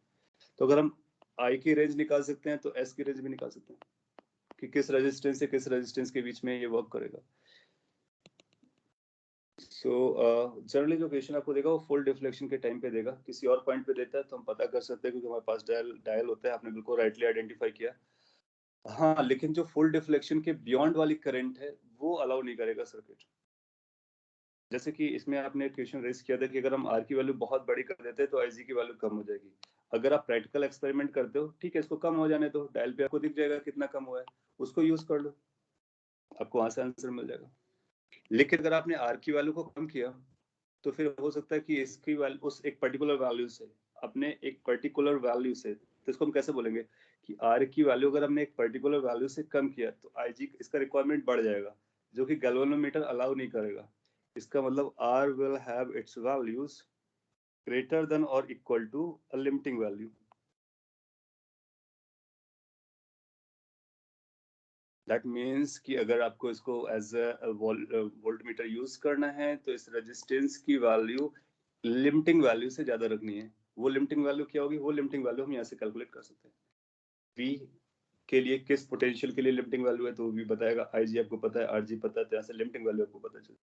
तो अगर हम आई की रेंज निकाल सकते हैं तो S की रेंज भी निकाल सकते हैं कि किस रेजिस्टेंस से किस रेजिस्टेंस के बीच में ये वर्क करेगा। सो जनरली जो क्वेश्चन आपको देगा वो फुल डिफ्लेक्शन के टाइम पे देगा, किसी और पॉइंट पे देता है तो हम पता कर सकते हैं, क्योंकि हमारे पास डायल होता है, आपने बिल्कुल राइटली आइडेंटिफाई किया। हाँ, लेकिन जो फुल डिफ्लेक्शन के बियॉन्ड वाली करंट है वो अलाउ नहीं करेगा सर्किट। जैसे कि इसमें आपने क्वेश्चन रेज किया था कि अगर हम आर की वैल्यू बहुत बड़ी कर देते हैं तो आईजी की वैल्यू कम हो जाएगी। अगर आप प्रैक्टिकल एक्सपेरिमेंट करते हो, ठीक है, इसको कम हो जाने दो, डायल पे आपको दिख जाएगा कितना कम हुआ है, उसको यूज कर लो, आपको वहां से आंसर मिल जाएगा। लेकिन अगर आपने आर की वैल्यू को कम किया तो फिर हो सकता है कि इसकी वैल्यू उस एक पर्टिकुलर वैल्यू से, अपने एक पर्टिकुलर वैल्यू से, तो इसको हम कैसे बोलेंगे कि आर की वैल्यू अगर हमने एक पर्टिकुलर वैल्यू से कम किया तो आईजी इसका रिक्वायरमेंट बढ़ जाएगा, जो कि गैल्वेनोमीटर अलाउ नहीं करेगा। इसका मतलब R will have its values greater than और equal to a limiting value. That means कि अगर आपको इसको एज अ वोल्टमीटर यूज करना है तो इस रेजिस्टेंस की वैल्यू लिमिटिंग वैल्यू से ज्यादा रखनी है। वो लिमिटिंग वैल्यू क्या होगी, वो लिमिटिंग वैल्यू हम यहाँ से कैलकुलेट कर सकते हैं। V के लिए किस पोटेंशियल के लिए लिमिटिंग वैल्यू है तो वो भी बताएगा, IG आपको पता है, RG पता है, तो यहाँ से लिमिटिंग वैल्यू आपको पता चले।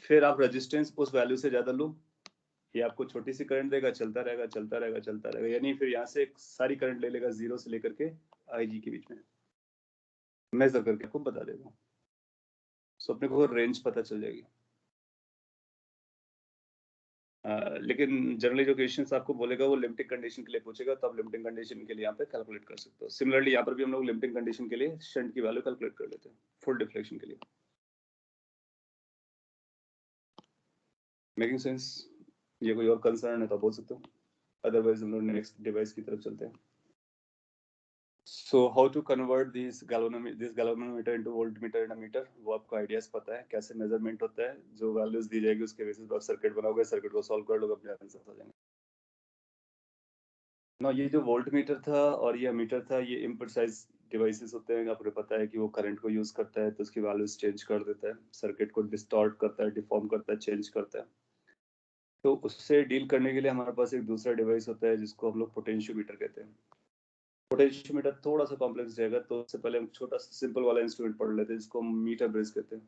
फिर आप रेजिस्टेंस उस वैल्यू से ज्यादा लो, ये आपको छोटी सी करंट देगा, चलता रहेगा चलता रहेगा चलता रहेगा, यानी फिर यहाँ से सारी करंट ले लेगा 0 से लेकर के IG के बीच में, मेजर करके आपको बता देगा। सो अपने को रेंज पता चल जाएगी। लेकिन जनरली जो क्वेश्चंस आपको बोलेगा वो लिमिटिंग कंडीशन के लिए पूछेगा, तो आप लिमिटिंग कंडीशन के लिए यहाँ पे कैलकुलेट कर सकते हो। सिमिलरली यहाँ पर भी हम लोग लिमिटिंग कंडीशन के लिए शंट की वैल्यू कैलकुलेट कर लेते हैं फुल डिफ्लेक्शन के लिए। Making sense? ये कोई और कंसर्न है तो बोल सकते हो, अदरवाइज हम लोग नेक्स्ट डिवाइस की तरफ चलते हैं। So how to convert this galvanometer into voltmeter and ammeter, वो आपको आइडियाज पता है कैसे मेजरमेंट होता है, जो वैल्यूज दी जाएगी उसके बेसिस पर आप सर्किट बनाओगे, सर्किट को सॉल्व कर लोगे, अपने आंसर हो जाएंगे ना। ये जो वोल्टमीटर था और ये अमीटर था, ये इम्प्रिसाइज डिवाइसेस होते हैं, आपको पता है कि वो करंट को यूज करता है तो उसकी वैल्यूज चेंज कर देता है, सर्किट को डिस्टॉर्ट करता है, डिफॉर्म करता है, चेंज करता है। तो उससे डील करने के लिए हमारे पास एक दूसरा डिवाइस होता है जिसको हम लोग पोटेंशियोमीटर कहते हैं। पोटेंशियोमीटर थोड़ा सा कॉम्प्लेक्स जाएगा, तो उससे पहले हम छोटा सा सिंपल वाला इंस्ट्रूमेंट पढ़ लेते हैं जिसको हम मीटर ब्रिज कहते हैं।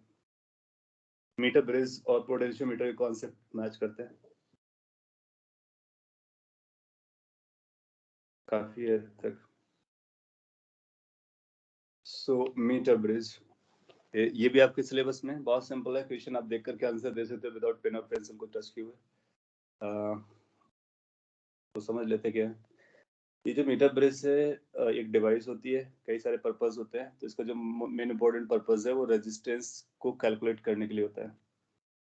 मीटर ब्रिज और पोटेंशियोमीटर के कॉन्सेप्ट मैच करते हैं काफी हद तक। सो मीटर ब्रिज ये भी आपके सिलेबस में बहुत सिंपल है, क्वेश्चन आप देख करके आंसर दे सकते हो विदाउट पेन और पेंसिल को टच किए हुए। तो समझ लेते क्या है ये जो मीटर ब्रिज है। एक डिवाइस होती है, कई सारे पर्पस होते हैं, तो इसका जो मेन इंपॉर्टेंट पर्पस है वो रेजिस्टेंस को कैलकुलेट करने के लिए होता है।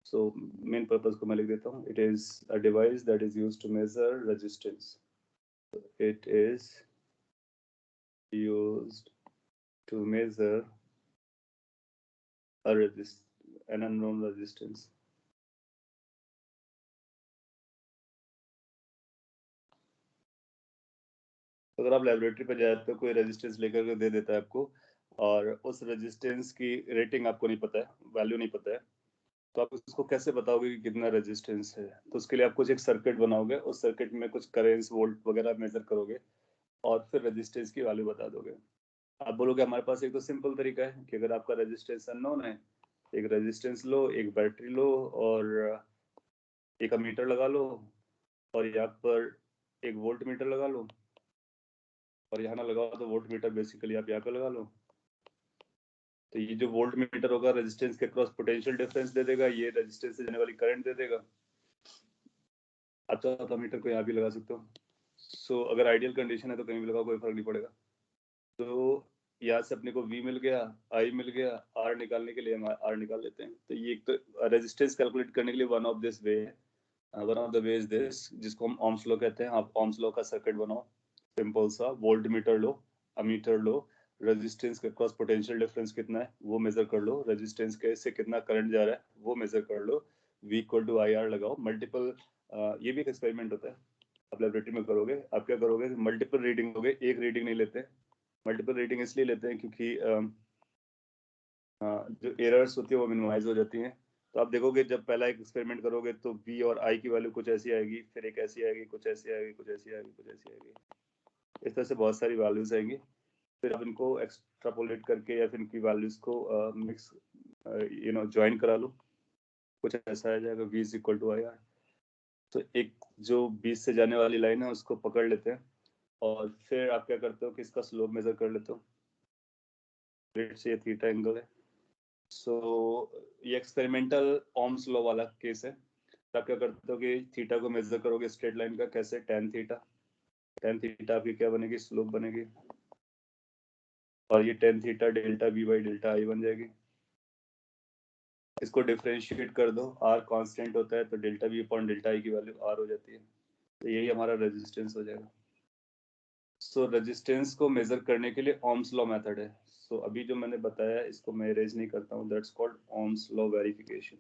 सो मेन पर्पस को मैं लिख देता हूँ, it is a device that is used to measure resistance. It is used to measure an unknown resistance. तो अगर आप लेबोरेटरी पे जाते हो, कोई रेजिस्टेंस लेकर के दे देता है आपको, और उस रेजिस्टेंस की रेटिंग आपको नहीं पता है, वैल्यू नहीं पता है, तो आप उसको कैसे बताओगे कि कितना रेजिस्टेंस है? तो उसके लिए आप कुछ एक सर्किट बनाओगे, उस सर्किट में कुछ करेंस, वोल्ट वगैरह मेजर करोगे, और फिर रेजिस्टेंस की वैल्यू बता दोगे। आप बोलोगे हमारे पास एक तो सिंपल तरीका है कि अगर आपका रेजिस्टेंस अननोन है, एक रेजिस्टेंस लो, एक बैटरी लो, और एक अमीटर लगा लो, और यहाँ पर एक वोल्ट मीटर लगा लो, और यहाँ ना लगाओ तो वोल्ट मीटर बेसिकली आप यहाँ पे लगा लो। तो ये जो वोल्ट मीटर होगा रेजिस्टेंस के क्रॉस पोटेंशियल डिफरेंस दे देगा, ये रेजिस्टेंस से जाने वाली करंट दे देगा। आप तो मीटर को यहाँ भी लगा सकते हो। सो अगर आइडियल कंडीशन है तो कहीं भी लगाओ, कोई फर्क नहीं पड़ेगा। तो यहाँ से अपने को V मिल गया, I मिल गया, R निकालने के लिए हम R निकाल लेते हैं। तो ये एक तो रेजिस्टेंस कैलकुलेट करने के लिए वन ऑफ दिस वे है, one of the way is this, जिसको हम ओम्स लॉ कहते हैं। आप ओम्स लॉ का सर्किट बनाओ, सिंपल सा, वोल्ट मीटर लो, अमीटर लो, रेजिस्टेंस के क्रॉस पोटेंशियल डिफरेंस कितना है वो मेजर कर लो, रेजिस्टेंस के से कितना करंट जा रहा है वो मेजर कर लो, V इक्वल टू IR लगाओ, मल्टीपल। ये भी एक एक्सपेरिमेंट होता है, आप लेबोरेटरी में करोगे। आप क्या करोगे, मल्टीपल रीडिंग लोगे, एक रीडिंग नहीं लेते। मल्टीपल रीडिंग इसलिए लेते हैं क्योंकि जो एरर्स होती है वो मिनिमाइज हो जाती हैं। तो आप देखोगे जब पहला एक एक्सपेरिमेंट करोगे तो V और I की वैल्यू कुछ ऐसी आएगी, फिर एक ऐसी आएगी, कुछ ऐसी आएगी, कुछ ऐसी आएगी, कुछ ऐसी आएगी, इस तरह से बहुत सारी वैल्यूज आएंगी। फिर आप इनको एक्सट्रापोलेट करके या फिर इनकी वैल्यूज को मिक्स ज्वाइन करा लो, कुछ ऐसा आ जाएगा V is equal to IR। तो एक जो 20 से जाने वाली लाइन है उसको पकड़ लेते हैं, और फिर आप क्या करते हो कि इसका स्लोप मेजर कर लेते हो। ये थीटा एंगल है। सो ये एक्सपेरिमेंटल ओम्स लॉ वाला केस है। तो आप क्या करते हो कि थीटा को मेजर करोगे स्ट्रेट लाइन का, कैसे, टेन थीटा आपकी क्या बनेगी, स्लोप बनेगी, और ये tan theta delta V by delta I बन जाएगी। इसको डिफरेंशिएट कर दो, R कांस्टेंट होता है तो delta V upon delta I की वैल्यू R हो जाती है। तो यही हमारा रेजिस्टेंस हो जाएगा। सो रेजिस्टेंस को मेजर करने के लिए ओम्स लॉ मेथड है। सो अभी जो मैंने बताया इसको मैं इरेज नहीं करता हूँ, that's called Ohm's law verification.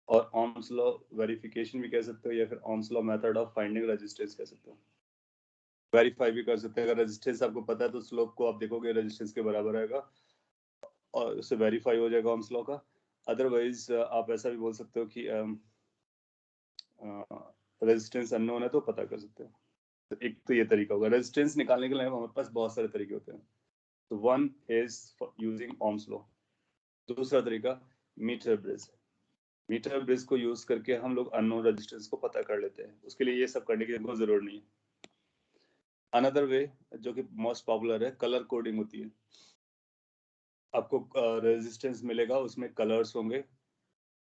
और ओम्स लॉ वेरिफिकेशन भी कह सकते हो, या फिर Ohm's law method of finding resistance कह सकते हो। वेरीफाई भी कर सकते हैं। अगर रेजिस्टेंस आपको पता है तो स्लोप को आप देखोगे रेजिस्टेंस के बराबर आएगा, और उससे वेरीफाई हो जाएगा ओम्स लॉ का। अदरवाइज आप ऐसा भी बोल सकते हो कि रेजिस्टेंस अननोन है तो पता कर सकते हो। तो एक तो ये तरीका होगा। रेजिस्टेंस निकालने के लिए हमारे पास बहुत सारे तरीके होते हैं। तो one is using Ohm's law. दूसरा तरीका मीटर ब्रिज। मीटर ब्रिज को यूज करके हम लोग अननोन रेजिस्टेंस को पता कर लेते हैं। उसके लिए ये सब करने की कोई जरूरत नहीं है। अनदर वे जो कि मोस्ट पॉपुलर है, कलर कोडिंग होती है। आपको रेजिस्टेंस मिलेगा, उसमें कलर्स होंगे,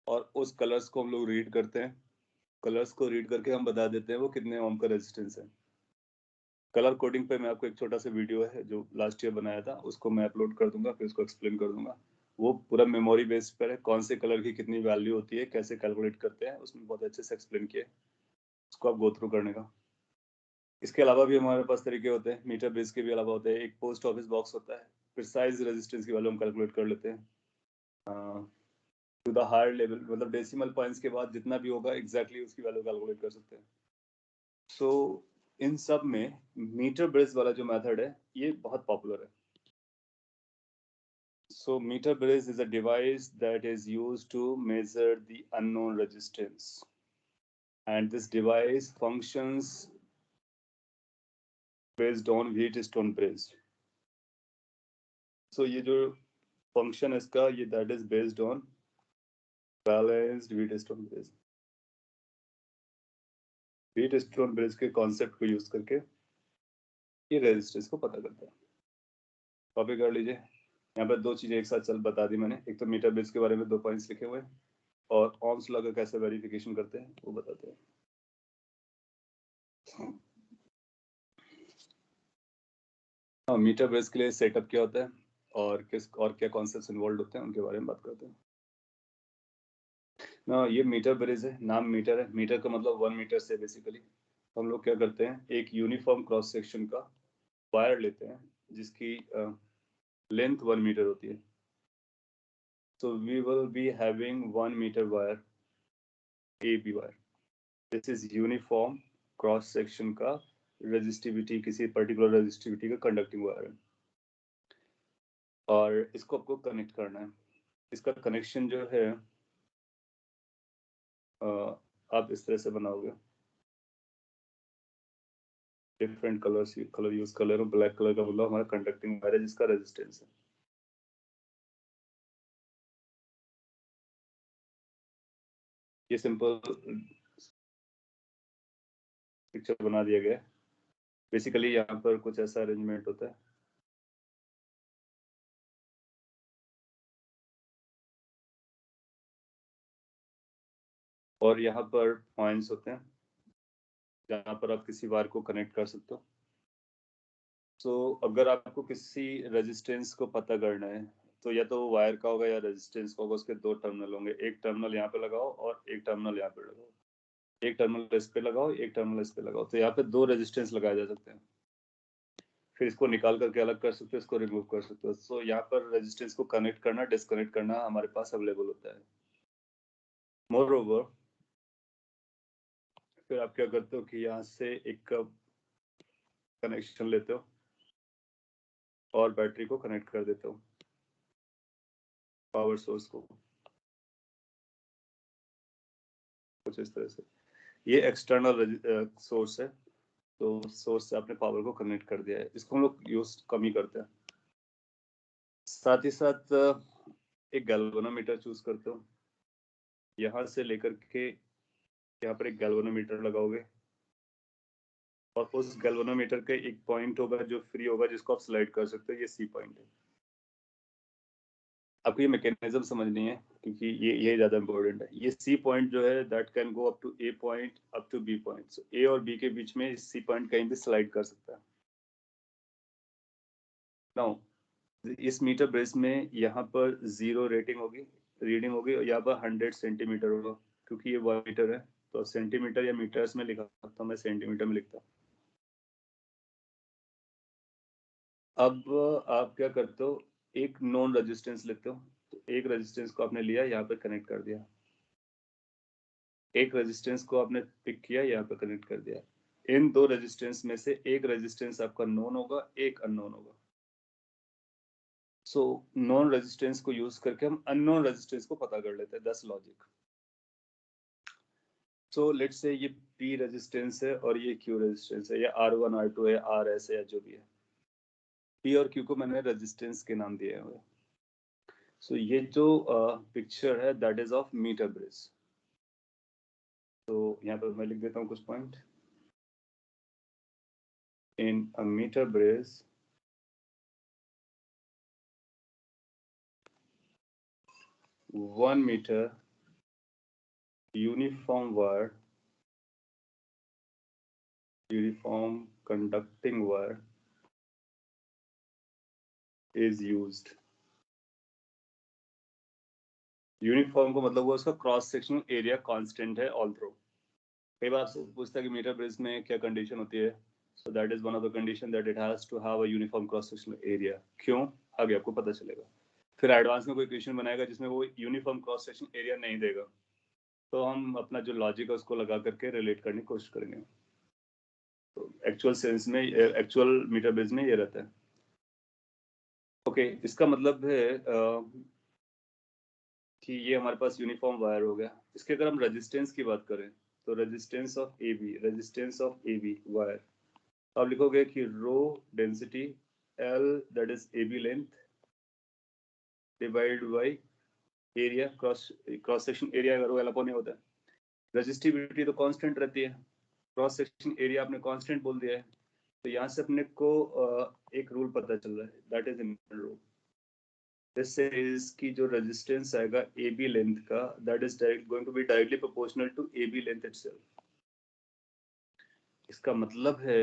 और उस कलर्स को हम लोग रीड करते हैं। कलर्स को रीड करके हम बता देते हैं वो कितने ओम का रेजिस्टेंस है। कलर कोडिंग पे मैं आपको एक छोटा सा वीडियो है जो लास्ट ईयर बनाया था, उसको मैं अपलोड कर दूंगा, फिर उसको एक्सप्लेन कर दूंगा। वो पूरा मेमोरी बेस पर है, कौन से कलर की कितनी वैल्यू होती है, कैसे कैलकुलेट करते हैं, उसमें बहुत अच्छे से एक्सप्लेन किया है। उसको आप गो थ्रू करने का। इसके अलावा भी हमारे पास तरीके होते हैं, मीटर बेस के भी अलावा होते हैं। एक पोस्ट ऑफिस बॉक्स होता है, प्रिसाइज रेजिस्टेंस की वैल्यू हम कैलकुलेट कर लेते हैं टू द हायर लेवल, मतलब डेसिमल पॉइंट्स के बाद जितना भी होगा एग्जैक्टली उसकी वैल्यू कैलकुलेट कर सकते हैं। सो इन सब में मीटर ब्रिज वाला जो मेथड है ये बहुत पॉपुलर है। So meter bridge is a device that is used to measure the unknown resistance, and this device functions based on Wheatstone bridge. So ये जो function है इसका, ये that is based on balanced Wheatstone bridge. Wheatstone bridge के concept को use करके ये resistance को पता करता है। कॉपी कर लीजिए। यहाँ पर दो चीजें एक साथ चल बता दी मैंने। एक तो मीटर ब्रिज के बारे में 2 पॉइंट्स लिखे हुए हैं, और ओम्स लॉ का कैसे वेरिफिकेशन करते हैं वो बताते हैं। मीटर ब्रिज के लिए सेटअप क्या होता है और क्या कॉन्सेप्ट्स इन्वॉल्व होते हैं उनके बारे में बात करते हैं ना। ये मीटर ब्रिज है, नाम मीटर है, मीटर का मतलब 1 मीटर से बेसिकली हम लोग क्या करते हैं, एक यूनिफॉर्म क्रॉस सेक्शन का वायर लेते हैं जिसकी लेंथ 1 मीटर होती है। So we will be having 1 meter wire, AB wire. This is uniform cross section का रेजिस्टिविटी, किसी पर्टिकुलर रेजिस्टिविटी का कंडक्टिंग वायर है, और इसको आपको कनेक्ट करना है। इसका कनेक्शन जो है आप इस तरह से बनाओगे, डिफरेंट कलर यूज कर ले रहा हूँ। ब्लैक कलर का मतलब हमारा कंडक्टिंग वायर है जिसका रेजिस्टेंस है। ये सिंपल पिक्चर बना दिया गया है। बेसिकली यहाँ पर कुछ ऐसा अरेंजमेंट होता है। और यहाँ पर पॉइंट्स होते हैं जहाँ पर आप किसी वायर को कनेक्ट कर सकते हो। तो अगर आपको किसी रेजिस्टेंस को पता करना है तो या तो वायर का होगा या रेजिस्टेंस का होगा, उसके दो टर्मिनल होंगे। एक टर्मिनल यहाँ पे लगाओ और एक टर्मिनल यहाँ पे लगाओ, एक टर्मिनल इस पे लगाओ, एक टर्मिनल इस पे लगाओ। तो यहाँ पे दो रेजिस्टेंस लगाए जा सकते हैं। फिर इसको निकाल करके अलग कर सकते हो, इसको रिमूव कर सकते हो। सो यहाँ पर रेजिस्टेंस को कनेक्ट करना, डिस्कनेक्ट करना हमारे पास अवेलेबल होता है। मोर ओवर फिर आप क्या करते हो कि यहाँ से एक कनेक्शन लेते हो और बैटरी को कनेक्ट कर देते हो पावर सोर्स को, कुछ इस तरह से। ये एक्सटर्नल सोर्स है, तो सोर्स से आपने पावर को कनेक्ट कर दिया है। इसको हम लोग यूज कम ही करते हैं। साथ ही साथ एक गैल्वेनोमीटर चूज करते हो। यहाँ से लेकर के यहाँ पर एक गैल्वेनोमीटर लगाओगे और उस गैल्वेनोमीटर के एक पॉइंट होगा जो फ्री होगा, जिसको आप स्लाइड कर सकते हो। ये सी पॉइंट है। आपको ये मैकेनिज्म समझनी है क्योंकि ये ज्यादा इंपॉर्टेंट है। ये सी पॉइंट जो है that can go up to A point up to B point. So A और बी के बीच में सी पॉइंट कहीं भी स्लाइड कर सकता है। नाउ इस मीटर ब्रेस में यहाँ पर 0 रीडिंग होगी और यहाँ पर 100 सेंटीमीटर होगा। क्योंकि ये वाट है तो सेंटीमीटर या मीटर्स में लिखा सकता हूँ, मैं सेंटीमीटर में लिखता हूँ। अब आप क्या करते हो, एक नॉन रेजिस्टेंस लेते हो। तो एक रेजिस्टेंस को आपने लिया, यहाँ पे कनेक्ट कर दिया। एक रेजिस्टेंस को आपने पिक किया, यहाँ पे कनेक्ट कर दिया। इन दो रेजिस्टेंस में से एक रेजिस्टेंस आपका नोन होगा, एक अननोन होगा। सो नॉन रेजिस्टेंस को यूज करके हम अननोन रेजिस्टेंस को पता कर लेते हैं। That's logic. So let's say ये P रेजिस्टेंस है और ये Q रेजिस्टेंस है, या R1 R2 है, RS है, या जो भी है। P और Q को मैंने रेजिस्टेंस के नाम दिए हुए। सो ये जो पिक्चर है that is of meter bridge. तो यहाँ पर मैं लिख देता हूँ कुछ point. In a meter bridge, 1 meter uniform wire, uniform conducting wire is used। Uniform को मतलब वो उसका क्रॉस सेक्शनल एरिया कांस्टेंट है ऑल थ्रू। कई बार आपसे पूछता है कि मीटर ब्रिज में क्या कंडीशन होती है। So that is one of the condition that it has to have a uniform cross sectional area. क्यों, आगे आपको पता चलेगा। फिर एडवांस में कोई क्वेश्चन बनाएगा जिसमें वो यूनिफॉर्म क्रॉस सेक्शनल एरिया नहीं देगा, तो हम अपना जो लॉजिक है उसको लगा करके रिलेट करने की कोशिश करेंगे। तो एक्चुअल सेंस में, एक्चुअल मीटर ब्रिज में ये रहता है। ओके, इसका मतलब है कि ये हमारे पास यूनिफॉर्म वायर हो गया। इसके अगर हम रेजिस्टेंस की बात करें तो resistance of A B wire, आप लिखोगे कि rho density L that is A B length divide by area, cross section area अगर वो L अपॉन ए होता है। रेजिस्टिविटी तो कांस्टेंट रहती है, क्रॉस सेक्शन एरिया आपने कांस्टेंट बोल दिया है। तो यहाँ से अपने को एक रूल पता चल रहा है, that is important rule. This says कि जो रेजिस्टेंस आएगा AB लेंथ का, that is going to be directly proportional to AB length itself। इसका मतलब है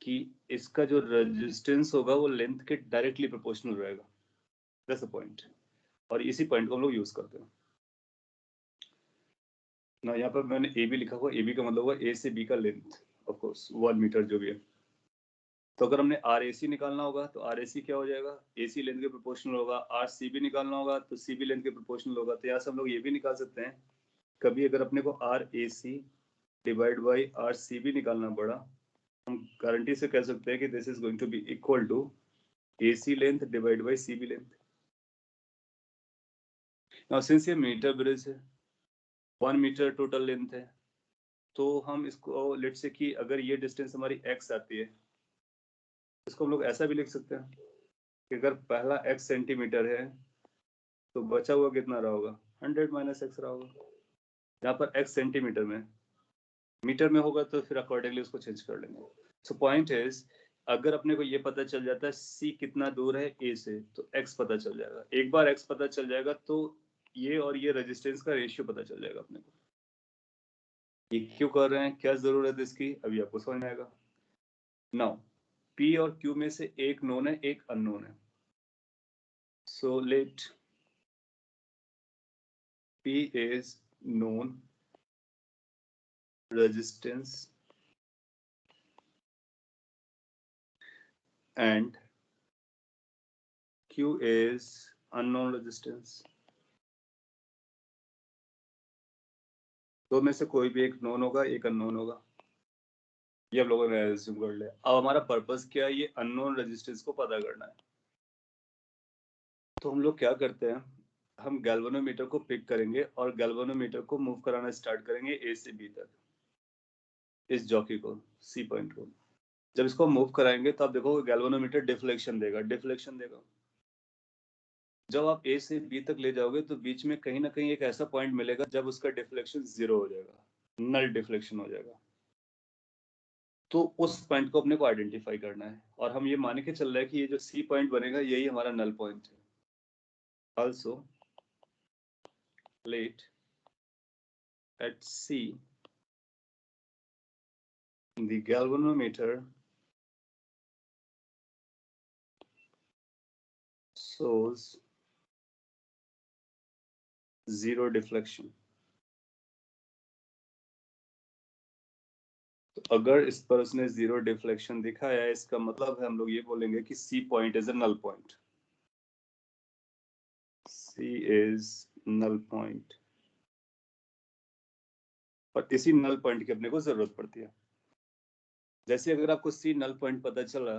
कि इसका जो रेजिस्टेंस होगा वो लेंथ के डायरेक्टली प्रोपोर्शनल रहेगा। That's the point। और इसी पॉइंट को हम लोग यूज करते हैं ना। यहाँ पर मैंने AB लिखा हुआ, AB का मतलब हुआ A से B का लेंथ, ऑफ कोर्स 1 मीटर जो भी है। तो अगर हमने RAC निकालना होगा तो RAC क्या हो जाएगा, AC लेंथ के प्रोपोर्शनल होगा। RCB निकालना होगा तो CB लेंथ के प्रोपोर्शनल होगा। तो यहाँ से हम लोग ये भी निकाल सकते हैं, कभी अगर अपने को RAC divide by R C B निकालना पड़ा, हम गारंटी से कह सकते हैं कि this is going to be equal to A C length divide by C B length. Now since ये मीटर ब्रिज है, 1 मीटर टोटल लेंथ है, तो हम इसको लेट से कि अगर ये डिस्टेंस हमारी x आती है, इसको हम लोग ऐसा भी लिख सकते हैं कि अगर पहला x सेंटीमीटर है तो बचा हुआ कितना रहा होगा, 100 माइनस x रहा होगा। यहाँ पर x सेंटीमीटर में, मीटर में होगा तो फिर अकॉर्डिंगली उसको चेंज कर लेंगे। सो पॉइंट इज, अगर अपने को ये पता चल जाता है c कितना दूर है a से, तो x पता चल जाएगा। एक बार x पता चल जाएगा तो ये और ये रेजिस्टेंस का रेशियो पता चल जाएगा अपने को। ये क्यों कर रहे हैं, क्या जरूरत है इसकी, अभी आपको समझ में आएगा। नाउ P और Q में से एक नोन है, एक अननोन है। So let P is known resistance and Q is unknown resistance। दो में से कोई भी एक नोन होगा, एक अननोन होगा, ये हम लोगों ने एज्यूम कर लिया। अब हमारा पर्पस क्या है, ये अननोन रेजिस्टेंस को पता करना है। तो हम लोग क्या करते हैं, हम गैल्वेनोमीटर को पिक करेंगे और गैल्वेनोमीटर को मूव कराना स्टार्ट करेंगे ए से बी तक, इस जॉकी को, सी पॉइंट को। जब इसको मूव कराएंगे तो आप देखोगे गैल्वेनोमीटर डिफ्लेक्शन देगा। जब आप ए से बी तक ले जाओगे तो बीच में कहीं ना कहीं एक ऐसा पॉइंट मिलेगा जब उसका डिफ्लेक्शन 0 हो जाएगा, नल डिफ्लेक्शन हो जाएगा। तो उस पॉइंट को अपने को आइडेंटिफाई करना है, और हम ये मान के चल रहे हैं कि ये जो सी पॉइंट बनेगा यही हमारा नल पॉइंट है। Also let at C the galvanometer shows 0 deflection। तो अगर इस पर उसने 0 डिफ्लेक्शन दिखाया है, इसका मतलब है हम लोग ये बोलेंगे कि C point is a null point. C is null point, और इसी नल पॉइंट की अपने को जरूरत पड़ती है। जैसे अगर आपको सी नल पॉइंट पता चला,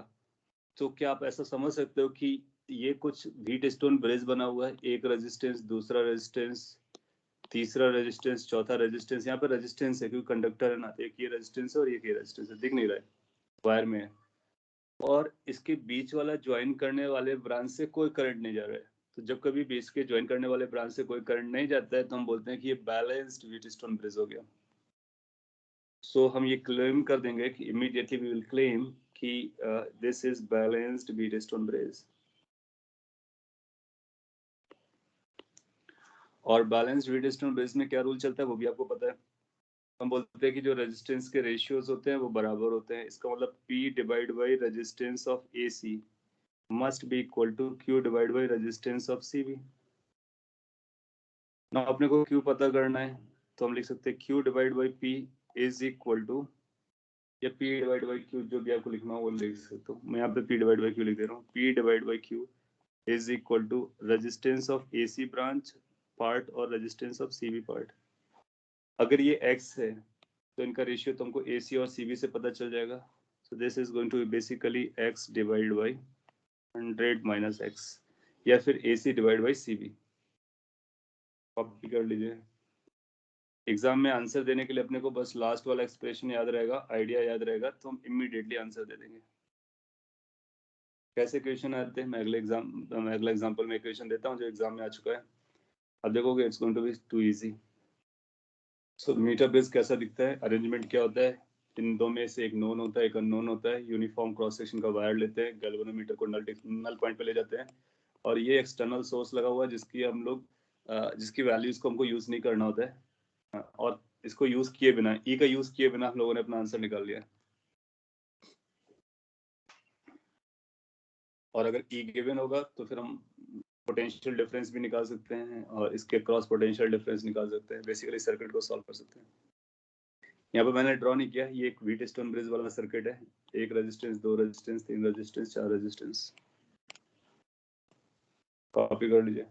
तो क्या आप ऐसा समझ सकते हो कि ये कुछ व्हीट स्टोन ब्रिज बना हुआ है, एक रेजिस्टेंस, दूसरा रेजिस्टेंस, तीसरा रेजिस्टेंस, चौथा रेजिस्टेंस। यहाँ पे रेजिस्टेंस है क्योंकि कंडक्टर है ना, एक ये रेजिस्टेंस है और एक ये रेजिस्टेंस है, दिख नहीं रहा है, वायर में है। और इसके बीच वाला ज्वाइन करने वाले ब्रांच से कोई करंट नहीं जा रहा है। तो जब कभी बीच के ज्वाइन करने वाले ब्रांच से कोई करंट नहीं जाता है तो हम बोलते हैं कि ये बैलेंस्ड व्हीट स्टोन ब्रिज हो गया। सो हम ये क्लेम कर देंगे कि इमीडिएटली वी विल क्लेम कि this is balanced wheat stone bridge. और बैलेंस्ड व्हीट स्टोन ब्रिज में क्या रूल चलता है वो भी आपको पता है। हम बोलते हैं कि जो रेजिस्टेंस के रेशियोज होते हैं वो बराबर होते हैं। इसका मतलब P divide by resistance of AC must be equal to Q divided by resistance of CV। ना अपने को Q पता करना है तो हम लिख सकते हैं Q divided by P is equal to, या P divided by Q, जो भी आपको लिखना हो वो लिख सकते हो। मैं यहाँ पे P divided by Q लिख दे रहा हूँ। P divided by Q is equal to resistance of AC branch part और resistance of CV part। अगर ये X है तो इनका रेशियो तुमको AC और CV से पता चल जाएगा। So this is going to be basically X divided by 100 minus X, या फिर AC divided by CV। Copy कर लीजिए। एग्जाम में आंसर देने के लिए अपने को बस लास्ट वाला एक्सप्रेशन याद रहेगा, आइडिया याद रहेगा, तो हम इमीडिएटली आंसर दे देंगे। कैसे क्वेश्चन आते हैं, मैं अगला एग्जांपल में क्वेश्चन देता हूँ जो एग्जाम में आ चुका है। अब देखोगे it's going to be too easy. So metre bridge कैसा दिखता है, अरेंजमेंट क्या होता है, इन दो में से एक नोन होता है, एक अननोन होता है। यूनिफॉर्म क्रॉस सेक्शन का वायर लेते हैं, गैल्वेनोमीटर को नल पॉइंट पे ले जाते हैं, और ये एक्सटर्नल सोर्स लगा हुआ है जिसकी हम लोग जिसकी वैल्यूज को हमको यूज नहीं करना होता है, और इसको यूज किए बिना, ई का यूज किए बिना हम लोगों ने अपना आंसर निकाल लिया। और अगर ई गिवन होगा तो फिर हम पोटेंशियल डिफरेंस भी निकाल सकते हैं और इसके क्रॉस पोटेंशियल डिफरेंस निकाल सकते हैं, बेसिकली सर्किट को सॉल्व कर सकते हैं। यहाँ पे मैंने ड्रॉ नहीं किया, ये एक व्हीट स्टोन ब्रिज वाला सर्किट है। एक रेजिस्टेंस, दो रेजिस्टेंस, तीन रेजिस्टेंस, चार रेजिस्टेंस। कॉपी कर लीजिए।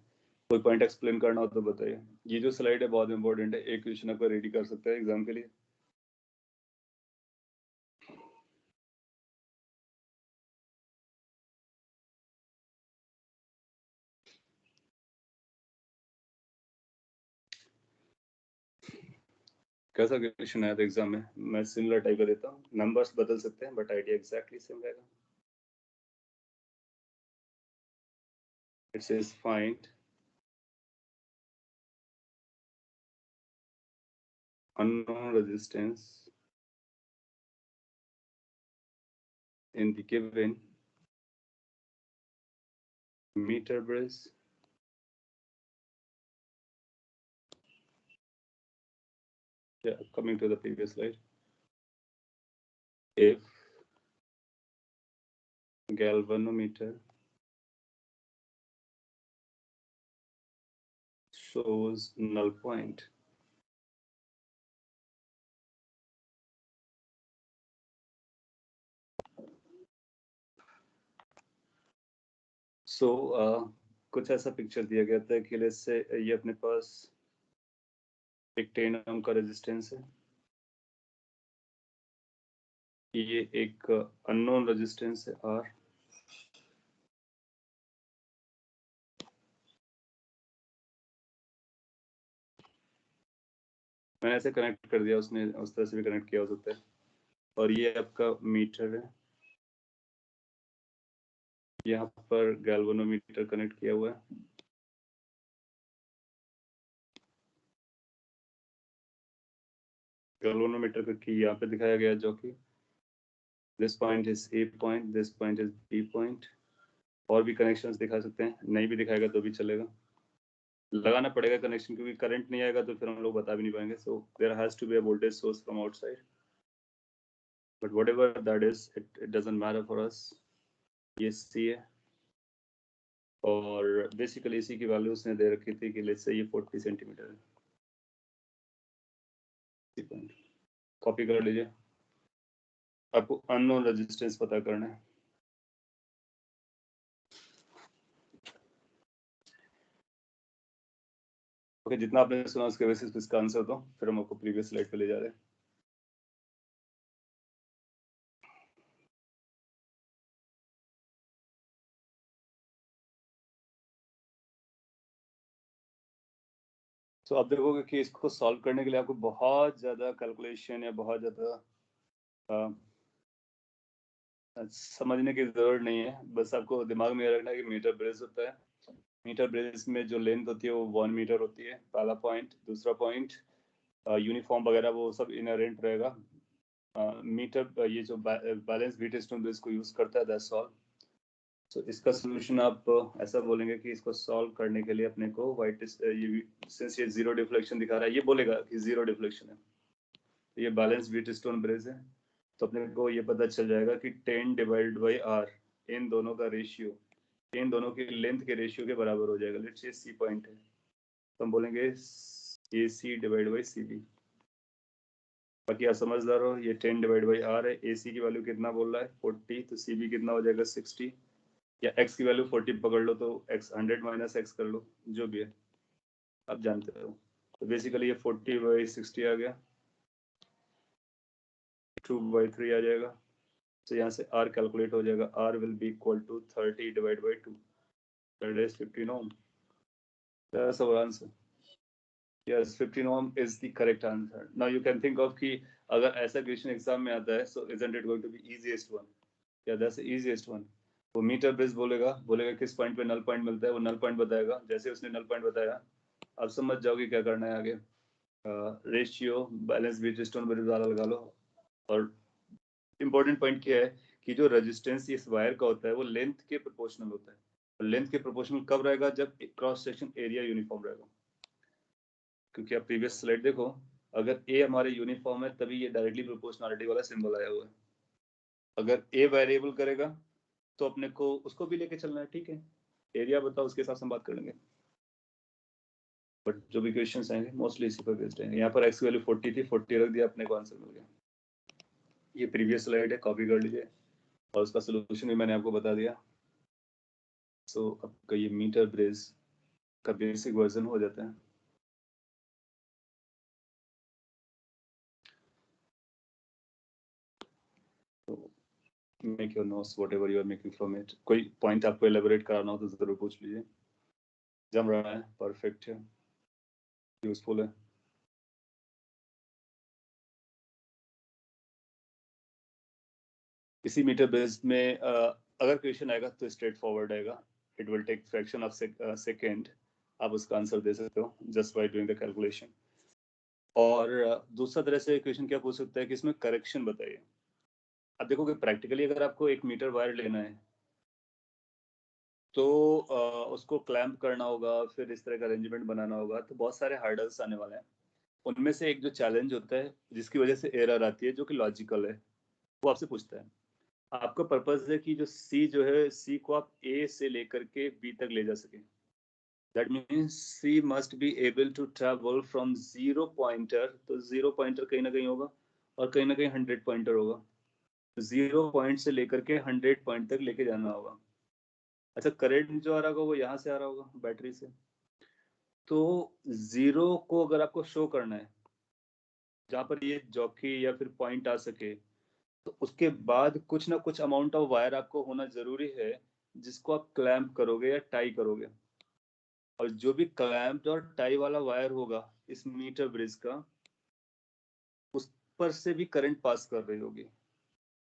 कोई पॉइंट एक्सप्लेन करना हो तो बताइए। ये जो स्लाइड है बहुत इंपॉर्टेंट है, एक क्वेश्चन आपका रेडी कर सकता है एग्जाम के लिए। कैसा क्वेश्चन आया था एग्जाम में? मैं सिमिलर टाइप का देता हूँ, नंबर्स बदल सकते हैं बट आइडिया एग्जैक्टली सेम रहेगा. It says find unknown resistance in the given meter bridge coming to the previous slide. If galvanometer shows null point, कुछ ऐसा पिक्चर दिया गया था कि से ये अपने पास एक 10 ओम का रेजिस्टेंस है, ये एक अननोन रेजिस्टेंस है R, मैंने ऐसे कनेक्ट कर दिया, उसने उस तरह से भी कनेक्ट किया हो सकता है. और ये आपका मीटर है, यहाँ पर गैल्वेनोमीटर कनेक्ट किया हुआ है. गैल्वेनोमीटर का की यहाँ पे दिखाया गया, जो कि this point is A point, this point is B point. और भी कनेक्शंस दिखा सकते हैं, नहीं भी दिखाएगा तो भी चलेगा, लगाना पड़ेगा कनेक्शन, क्योंकि करंट नहीं आएगा तो फिर हम लोग बता भी नहीं पाएंगे. So there has to be a voltage source from outside, but whatever that is, it doesn't matter for us. ये C है और बेसिकली इसी की वैल्यू उसने दे रखी थी कि लेट्स से ये 40 सेंटीमीटर है. कॉपी कर लीजिए, आपको अननोन रेजिस्टेंस पता करना है. ओके, जितना आपने सुना उसके बेसिस पे इसका आंसर दो, फिर हम आपको प्रीवियस स्लाइड पे ले जा रहे हैं. तो आप देखोगे कि इसको सॉल्व करने के लिए आपको बहुत ज़्यादा कैलकुलेशन या बहुत ज़्यादा समझने की जरूरत नहीं है. बस आपको दिमाग में रखना है कि मीटर ब्रिज होता है. मीटर ब्रिज में जो लेंथ होती है वो 1 मीटर होती है, पहला पॉइंट. दूसरा पॉइंट यूनिफॉर्म वगैरह वो सब इनहेरेंट रहेगा. मीटर ये जो बैलेंस व्हीटस्टोन ब्रिज को यूज करता है, दैट्स ऑल. तो इसका सोल्यूशन आप ऐसा बोलेंगे कि इसको सॉल्व करने के लिए अपने को वाइट सिंस ये जीरो डिफ्लेक्शन दिखा रहा है, ये बोलेगा कि जीरो डिफ्लेक्शन है, तो ये बैलेंस व्हीटस्टोन ब्रिज है. तो अपने को ये पता चल जाएगा कि 10 डिवाइड बाई R, इन दोनों का रेशियो, इन दोनों की लेंथ के रेशियो के बराबर हो जाएगा. लेट्स से C पॉइंट है तो हम बोलेंगे AC डिवाइड बाई CB. बाकी आप समझदार हो, ये 10 डिवाइड बाई R है, AC की वैल्यू कितना बोल रहा है 40, तो CB कितना हो जाएगा 60, या x की वैल्यू 40 पकड़ लो तो x 100 माइनस x कर लो, जो भी है आप जानते हो. तो बेसिकली ये 40 बाई 60 आ गया, 2 बाई 3 आ जाएगा. तो यहाँ से R कैलकुलेट हो जाएगा, R will be equal to 30 divide by 2, that is 15 ohm. That's our answer. Yes, 15 ohm is the correct answer. Now you can think of कि अगर ऐसा क्वेश्चन एग्जाम में आता है, so isn't it going to be easiest one? Yeah, that's the easiest one. वो metre bridge बोलेगा किस point पे नल पॉइंट मिलता है, वो नल पॉइंट बताएगा. जैसे उसने नल पॉइंट बताया, आप समझ जाओगे क्या करना है आगे. रेशियो बैलेंस व्हीटस्टोन ब्रिज वाला लगा लो. और इम्पोर्टेंट पॉइंट क्या है कि जो रेजिस्टेंस इस वायर का होता है वो लेंथ के प्रोपोर्शनल होता है. लेंथ के प्रोपोर्शनल कब रहेगा? जब क्रॉस सेक्शन एरिया यूनिफॉर्म रहेगा. क्योंकि आप प्रीवियस स्लाइड देखो, अगर ए हमारे यूनिफॉर्म है तभी ये डायरेक्टली प्रोपोर्शनलिटी वाला सिंबल आया हुआ है. अगर ए वेरिएबल करेगा तो अपने को उसको भी लेके चलना है, ठीक है. एरिया बताओ, उसके हिसाब से हम बात कर लेंगे. बट जो भी क्वेश्चंस आएंगे मोस्टली इसी पर बेस्ड है. यहाँ पर एक्स की वैल्यू 40 थी, 40 रख दिया, अपने को आंसर मिल गया. ये प्रीवियस स्लाइड है, कॉपी कर लीजिए और उसका सोल्यूशन भी मैंने आपको बता दिया. सो आपका ये मीटर ब्रिज का बेसिक वर्जन हो जाता है. Make your notes whatever you are making from it. कोई पॉइंट आपको एलेबोरेट कराना हो तो जरूर पूछ लीजिए. जम रहा है, परफेक्ट है, यूजफुल है. इसी मीटर बेस्ड में अगर क्वेश्चन आएगा तो स्ट्रेट फॉरवर्ड आएगा, it will take fraction of second, आप उसका आंसर दे सकते हो just by doing the calculation. और दूसरा तरह से क्वेश्चन क्या पूछ सकता है कि इसमें करेक्शन बताइए। अब देखो कि प्रैक्टिकली अगर आपको 1 मीटर वायर लेना है तो उसको क्लैंप करना होगा, फिर इस तरह का अरेंजमेंट बनाना होगा, तो बहुत सारे हार्डल्स आने वाले हैं। उनमें से एक जो चैलेंज होता है जिसकी वजह से एरर आती है, जो कि लॉजिकल है, वो आपसे पूछता है आपका पर्पस है कि जो सी जो है, सी को आप ए से लेकर के बी तक ले जा सके। That means C must be able to travel from 0 pointer, तो 0 पॉइंटर कहीं ना कहीं होगा और कहीं ना कहीं 100 पॉइंटर होगा। 0 पॉइंट से लेकर के 100 पॉइंट तक लेके जाना होगा। अच्छा, करंट जो आ रहा होगा वो यहाँ से आ रहा होगा बैटरी से। तो 0 को अगर आपको शो करना है जहाँ पर ये जॉकी या फिर पॉइंट आ सके, तो उसके बाद कुछ ना कुछ अमाउंट ऑफ वायर आपको होना जरूरी है जिसको आप क्लैंप करोगे या टाई करोगे। और जो भी क्लैंप और टाई वाला वायर होगा इस मीटर ब्रिज का, उस पर से भी करंट पास कर रही होगी।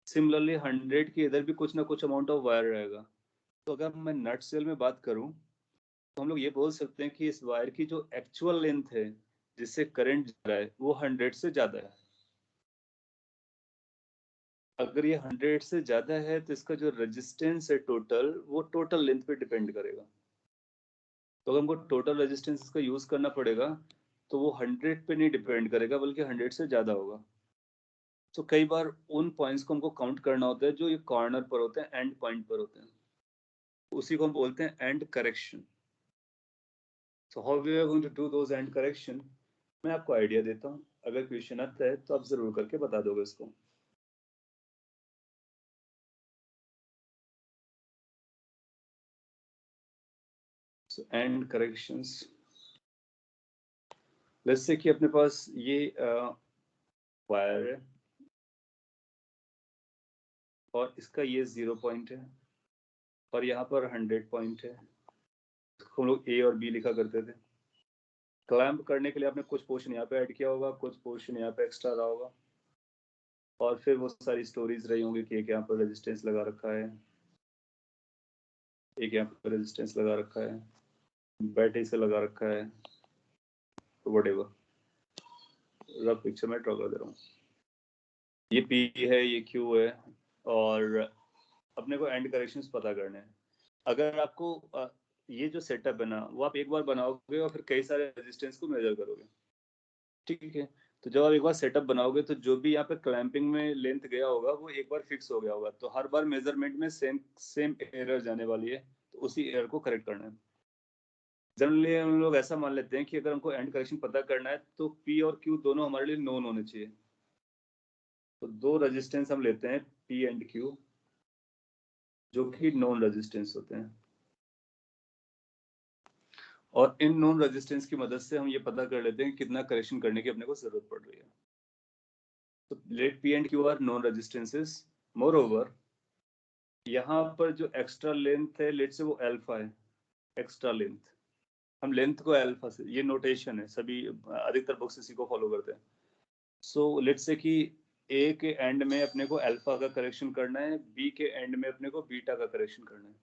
सिमिलरली 100 के इधर भी कुछ ना कुछ अमाउंट ऑफ वायर रहेगा। तो अगर मैं नट सेल में बात करूं तो हम लोग ये बोल सकते हैं कि इस वायर की जो एक्चुअल लेंथ है जिससे करंट जा रहा है वो 100 से ज्यादा है। अगर ये 100 से ज्यादा है तो इसका जो रेजिस्टेंस है टोटल, वो टोटल लेंथ पे डिपेंड करेगा। तो अगर हमको टोटल रेजिस्टेंस इसका यूज करना पड़ेगा तो वो 100 पे नहीं डिपेंड करेगा बल्कि 100 से ज्यादा होगा। तो कई बार उन पॉइंट्स को हमको काउंट करना होता है जो ये कॉर्नर पर होते हैं, एंड पॉइंट पर होते हैं, उसी को हम बोलते हैं end correction. So how we are going to do those end correction, मैं आपको आइडिया देता हूँ, अगर क्वेश्चन आता है तो आप जरूर करके बता दोगे इसको। So and corrections, let's say कि अपने पास ये वायर है और इसका ये 0 पॉइंट है और यहाँ पर 100 पॉइंट है। हम लोग ए और बी लिखा करते थे। क्लैंप करने के लिए आपने कुछ पोर्शन यहाँ पे ऐड किया होगा, कुछ पोर्शन यहाँ पे एक्स्ट्रा रहा होगा, और फिर वो सारी स्टोरीज रही होंगी कि एक यहाँ पर रेजिस्टेंस लगा रखा है, एक यहाँ पर रेजिस्टेंस लगा रखा है, बैटरी से लगा रखा है, तो व्हाटएवर रफ पिक्चर में ड्रॉ कर दे रहा हूँ। ये पी है, ये क्यू है, और अपने को एंड करेक्शंस पता करने हैं। अगर आपको ये जो सेटअप है ना, वो आप एक बार बनाओगे और फिर कई सारे रेजिस्टेंस को मेजर करोगे, ठीक है। तो जब आप एक बार सेटअप बनाओगे तो जो भी यहाँ पे क्लैंपिंग में लेंथ गया होगा वो एक बार फिक्स हो गया होगा, तो हर बार मेजरमेंट में सेम एरर जाने वाली है, तो उसी एरर को करेक्ट करना है। जनरली हम लोग ऐसा मान लेते हैं कि अगर हमको एंड करेक्शन पता करना है तो पी और क्यू दोनों हमारे लिए नोन होने चाहिए। तो दो रेजिस्टेंस हम लेते हैं पी एंड क्यू, जो कि नॉन रेजिस्टेंस होते हैं, और इन नॉन रेजिस्टेंस की मदद से हम ये पता कर लेते हैं कि कितना करेक्शन करने की अपने को जरूरत पड़ रही है। तो let P and Q are known resistances. Moreover, यहाँ पर जो एक्स्ट्रा लेंथ है, लेट से वो अल्फा है, एक्स्ट्रा लेंथ, हम लेंथ को अल्फा से, ये नोटेशन है, सभी अधिकतर बुक्स इसी को फॉलो करते हैं। सो लेट से कि ए के एंड में अपने को अल्फा का करेक्शन करना है, बी के एंड में अपने को बीटा का करेक्शन करना है।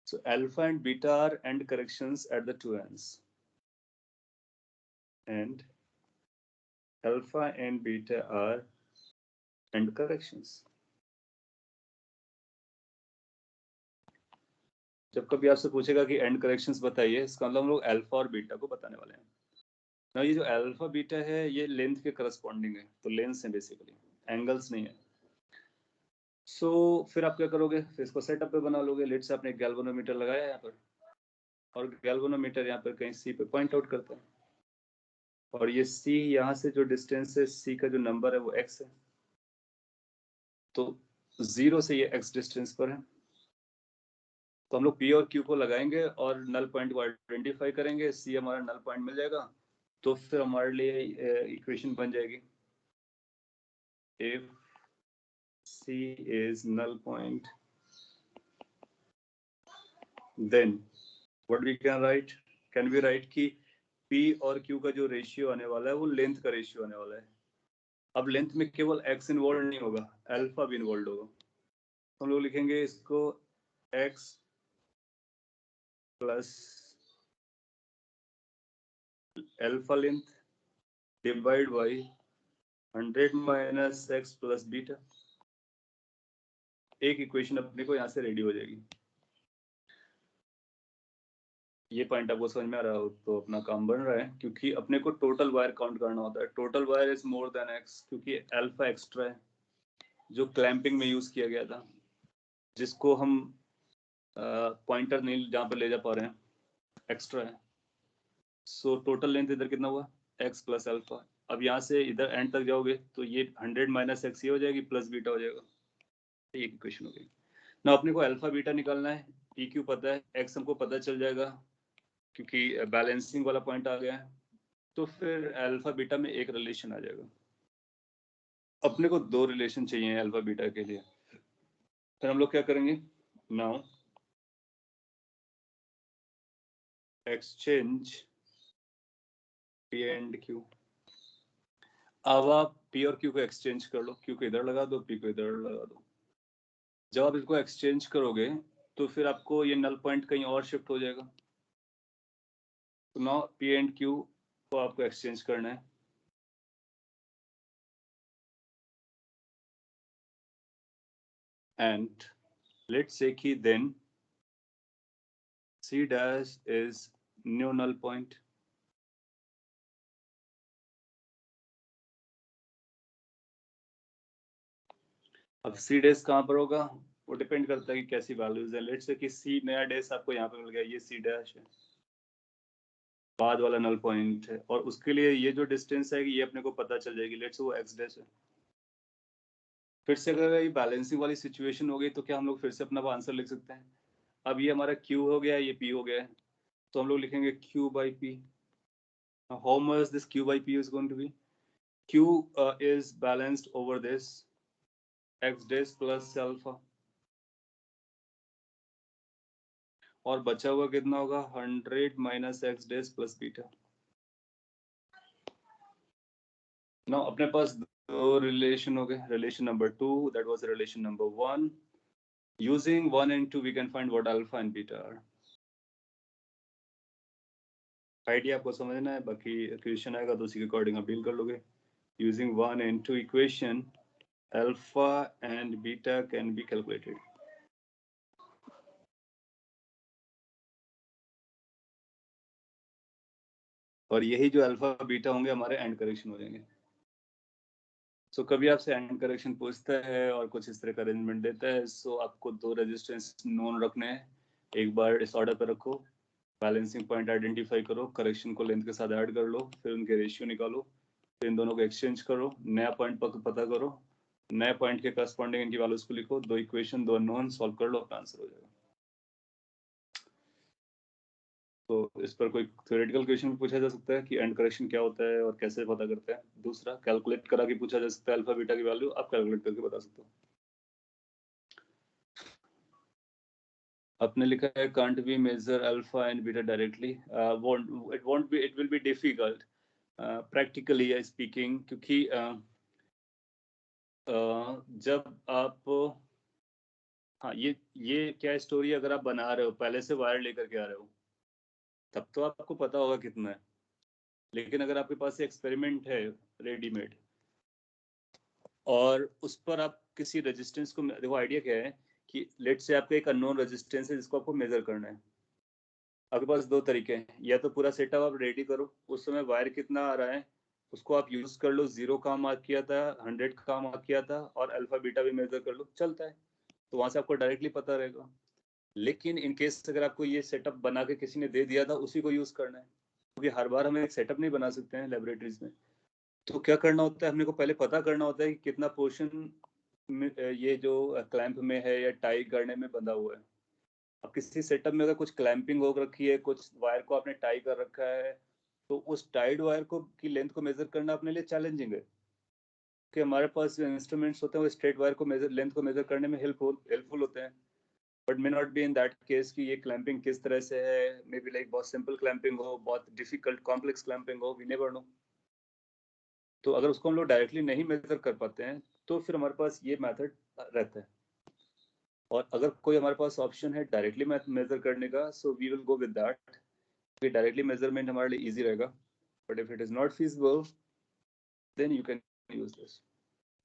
So alpha and beta are end corrections at the two ends, and alpha and beta are end corrections. जब कभी आपसे पूछेगा कि एंड करेक्शंस बताइए, इसका मतलब हम लोग अल्फा और बीटा को बताने वाले हैं ना। ये जो अल्फा बीटा है ये लेंथ के करस्पॉन्डिंग है, तो लेंथ है बेसिकली, एंगल्स नहीं है। सो फिर आप क्या करोगे, फिर इसको सेटअप पे बना लोगे। लेट से आपने एक गैल्वेनोमीटर लगाया यहाँ पर, और गैल्वेनोमीटर यहाँ पर कहीं सी पे पॉइंट आउट करता है, और ये सी यहाँ से जो डिस्टेंस है, सी का जो नंबर है वो एक्स है, तो 0 से ये x डिस्टेंस पर है। तो हम लोग P और Q को लगाएंगे और नल पॉइंट को आइडेंटिफाई करेंगे, C हमारा नल पॉइंट मिल जाएगा, तो फिर हमारे लिए इक्वेशन बन जाएगी, if C is null point then what we can write, can we write कि P और Q का जो रेशियो आने वाला है वो लेंथ का रेशियो आने वाला है। अब लेंथ में केवल x इन्वॉल्व नहीं होगा, अल्फा भी इन्वॉल्व होगा। हम लोग लिखेंगे इसको x plus alpha length divide by 100 minus x plus beta. एक इक्वेशन अपने को यहाँ से रेडी हो जाएगी। ये पॉइंट आपको समझ में आ रहा हो तो अपना काम बन रहा है, क्योंकि अपने को टोटल वायर काउंट करना होता है। Total wire is more than x, क्योंकि अल्फा एक्स्ट्रा है जो क्लैंपिंग में यूज किया गया था, जिसको हम पॉइंटर नहीं जहाँ पर ले जा पा रहे हैं, एक्स्ट्रा है। सो टोटल लेंथ इधर कितना हुआ x प्लस अल्फा। अब यहाँ से इधर एंड तक जाओगे तो ये 100 माइनस एक्स ये हो जाएगी प्लस बीटा हो जाएगा। एक इक्वेशन हो गई ना। अपने को अल्फा बीटा निकालना है, पी क्यू पता है, एक्स हमको पता चल जाएगा क्योंकि बैलेंसिंग वाला पॉइंट आ गया है। तो फिर अल्फा बीटा में एक रिलेशन आ जाएगा। अपने को दो रिलेशन चाहिए अल्फा बीटा के लिए। फिर हम लोग क्या करेंगे, now exchange P and Q. अब आप पी और क्यू को एक्सचेंज कर लो, क्यू को इधर लगा दो, पी को इधर लगा दो। जब आप इसको एक्सचेंज करोगे तो फिर आपको ये नल पॉइंट कहीं और शिफ्ट हो जाएगा। तो नाउ पी एंड क्यू को आपको एक्सचेंज करना है। And let's say कि then C dash is new null point. अब C dash कहाँ पर होगा वो डिपेंड करता है कि कैसी वैल्यूज है। लेट्स से कि C नया डैश आपको यहाँ पे मिल गया, ये C dash है, बाद वाला नल पॉइंट है, और उसके लिए ये जो डिस्टेंस है ये अपने को पता चल जाएगी। लेट्स से वो X dash है। फिर से अगर ये बैलेंसिंग वाली सिचुएशन हो गई तो क्या हम लोग फिर से अपना आंसर लिख सकते हैं। अब ये हमारा Q हो गया, ये P हो गया है, तो हम लोग लिखेंगे Q by P. Now, how much this Q by P is going to be? Q is balanced over this X dash plus alpha, और बचा हुआ कितना होगा 100 माइनस एक्स डेस प्लस बीटा। नाउ अपने पास दो रिलेशन हो गए। Relation number 2 that was relation number 1। Using 1 and 2 we can find what alpha and beta are. Idea आपको समझना है, बाकी क्वेश्चन आएगा तो उसी के अकॉर्डिंग आप डील कर लोगे। Using 1 and 2 equation alpha and beta can be calculated. और यही जो अल्फा बीटा होंगे हमारे एंड करेक्शन हो जाएंगे। सो कभी आपसे एंड करेक्शन पूछता है और कुछ इस तरह का अरेंजमेंट देता है, सो आपको दो रेजिस्टेंस नोन रखने हैं। एक बार इस ऑर्डर पे रखो, बैलेंसिंग पॉइंट आइडेंटिफाई करो, करेक्शन को लेंथ के साथ ऐड कर लो, फिर उनके रेशियो निकालो, फिर इन दोनों को एक्सचेंज करो, नया पॉइंट पता करो, नए पॉइंट के करस्पॉन्डिंग इनकी वैल्यूज को लिखो, दो इक्वेशन दो अननोन सॉल्व कर लो, अपना आंसर हो जाएगा। तो इस पर कोई थ्योरेटिकल क्वेश्चन पूछा जा सकता है कि एंड करेक्शन क्या होता है और कैसे पता करते हैं। दूसरा कैलकुलेट करा के पूछा जा सकता है अल्फा बीटा की वैल्यू, आप कैलकुलेट करके बता सकते हो। आपने लिखा है can't we measure alpha and beta directly? It will be difficult practically speaking, क्योंकि जब आप हाँ ये क्या स्टोरी, अगर आप बना रहे हो पहले से वायर लेकर के आ रहे हो तब तो आपको पता होगा कितना है। लेकिन अगर आपके पास एक्सपेरिमेंट है रेडीमेड और उस पर आप किसी रेजिस्टेंस को, देखो आइडिया क्या है कि लेट से आपका एक अननोन रेजिस्टेंस है जिसको आपको मेजर करना है। आपके पास दो तरीके हैं, या तो पूरा सेटअप आप रेडी करो, उस समय वायर कितना आ रहा है उसको आप यूज कर लो, 0 का मार्क किया था, 100 का मार्क किया था, और अल्फा बीटा भी मेजर कर लो, चलता है, तो वहां से आपको डायरेक्टली पता रहेगा। लेकिन इन केस अगर आपको ये सेटअप बना के किसी ने दे दिया था, उसी को यूज करना है, क्योंकि हर बार हम एक सेटअप नहीं बना सकते हैं लेबोरेटरीज में। तो क्या करना होता है, हमने को पहले पता करना होता है कि कितना पोर्शन ये जो क्लैंप में है या टाई करने में बंधा हुआ है। अब किसी सेटअप में अगर कुछ क्लैंपिंग हो रखी है, कुछ वायर को आपने टाई कर रखा है, तो उस टाइड वायर को की लेंथ को मेजर करना अपने लिए चैलेंजिंग है, कि हमारे पास जो इंस्ट्रूमेंट्स होते हैं वो स्ट्रेट वायर को मेजर, लेंथ को मेजर करने में हेल्पफुल होते हैं, but may not be in that case कि ये क्लैंपिंग किस तरह से है। मे बी लाइक बहुत सिंपल क्लैंपिंग हो, बहुत डिफिकल्ट कॉम्प्लेक्स क्लैंपिंग हो, वी नेवर नो। तो अगर उसको हम लोग डायरेक्टली नहीं मेजर कर पाते हैं तो फिर हमारे पास ये मेथड रहता है। और अगर कोई हमारे पास ऑप्शन है डायरेक्टली मेजर करने का, so we will go with that, कि डायरेक्टली मेजरमेंट हमारे लिए इजी रहेगा। But if it is not feasible then you can use this.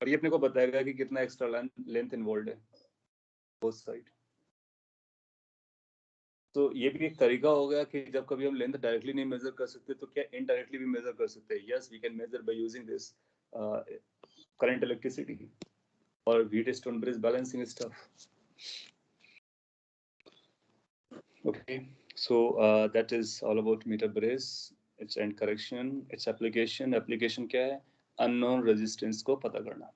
और ये अपने को बताएगा कि कितना एक्स्ट्रा लेंथ इन्वॉल्व है बोथ साइड। तो ये भी एक तरीका हो गया कि जब कभी हम लेंथ डायरेक्टली नहीं मेजर कर सकते तो क्या इनडायरेक्टली भी मेजर कर सकते हैं। Yes, we can measure by using this current electricity और Wheatstone bridge balancing stuff. Okay, so that is all about meter bridge, its end correction, its application. Application क्या है? Unknown resistance को पता करना।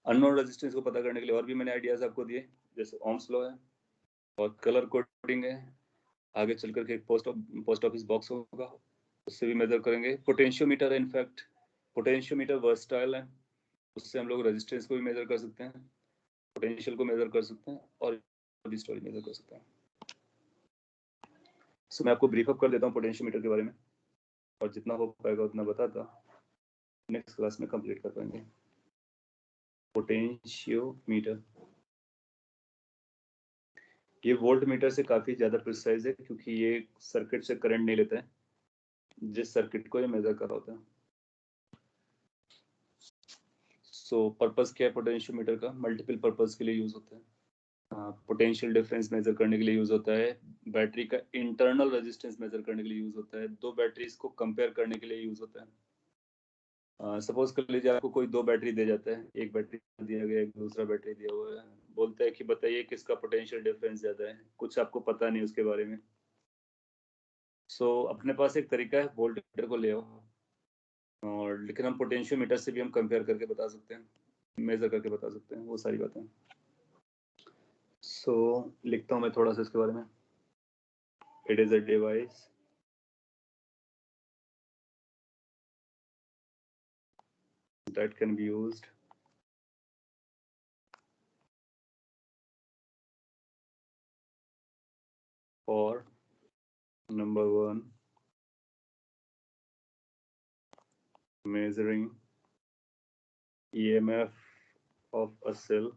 Unknown resistance को पता करने के लिए और भी मैंने आइडियाज आपको दिए, जैसे Ohm's law है और कलर कोडिंग है। आगे चल करके एक पोस्ट ऑफिस बॉक्स होगा, उससे भी मेजर करेंगे। पोटेंशियोमीटर है, इनफैक्ट पोटेंशियोमीटर वर्सटाइल है, उससे हम लोग रेजिस्टेंस को भी मेजर कर सकते हैं, पोटेंशियल को मेजर कर सकते हैं और भी स्टोरी मेजर कर सकते हैं। सो मैं आपको ब्रीफ अप कर देता हूँ पोटेंशियोमीटर के बारे में, और जितना हो पाएगा उतना बताता, नेक्स्ट क्लास में कंप्लीट कर पाएंगे। पोटेंशियोमीटर ये वोल्ट मीटर से काफी ज्यादा प्रिसाइज है, क्योंकि ये सर्किट से करंट नहीं लेता है जिस सर्किट को ये मेजर कर रहा होता है। सो पर्पस क्या है पोटेंशियोमीटर का? मल्टीपल पर्पस के लिए यूज होता है। पोटेंशियल डिफरेंस मेजर करने के लिए यूज होता है, बैटरी का इंटरनल रेजिस्टेंस मेजर करने के लिए यूज होता है, दो बैटरीज को कंपेयर करने के लिए यूज होता है। सपोज कर लीजिए आपको कोई दो बैटरी दे जाता है, एक बैटरी दिया गया, एक दूसरा बैटरी दिया हुआ है, बोलता है कि बताइए किसका पोटेंशियल डिफरेंस ज्यादा है, कुछ आपको पता नहीं उसके बारे में। सो अपने पास एक तरीका है, वोल्टमीटर को ले आओ, और लेकिन हम पोटेंशियोमीटर से भी हम कंपेयर करके बता सकते हैं, मेजर करके बता सकते हैं वो सारी बातें। सो लिखता हूँ मैं थोड़ा सा इसके बारे में। It is a device that can be used for number one, measuring EMF of a cell।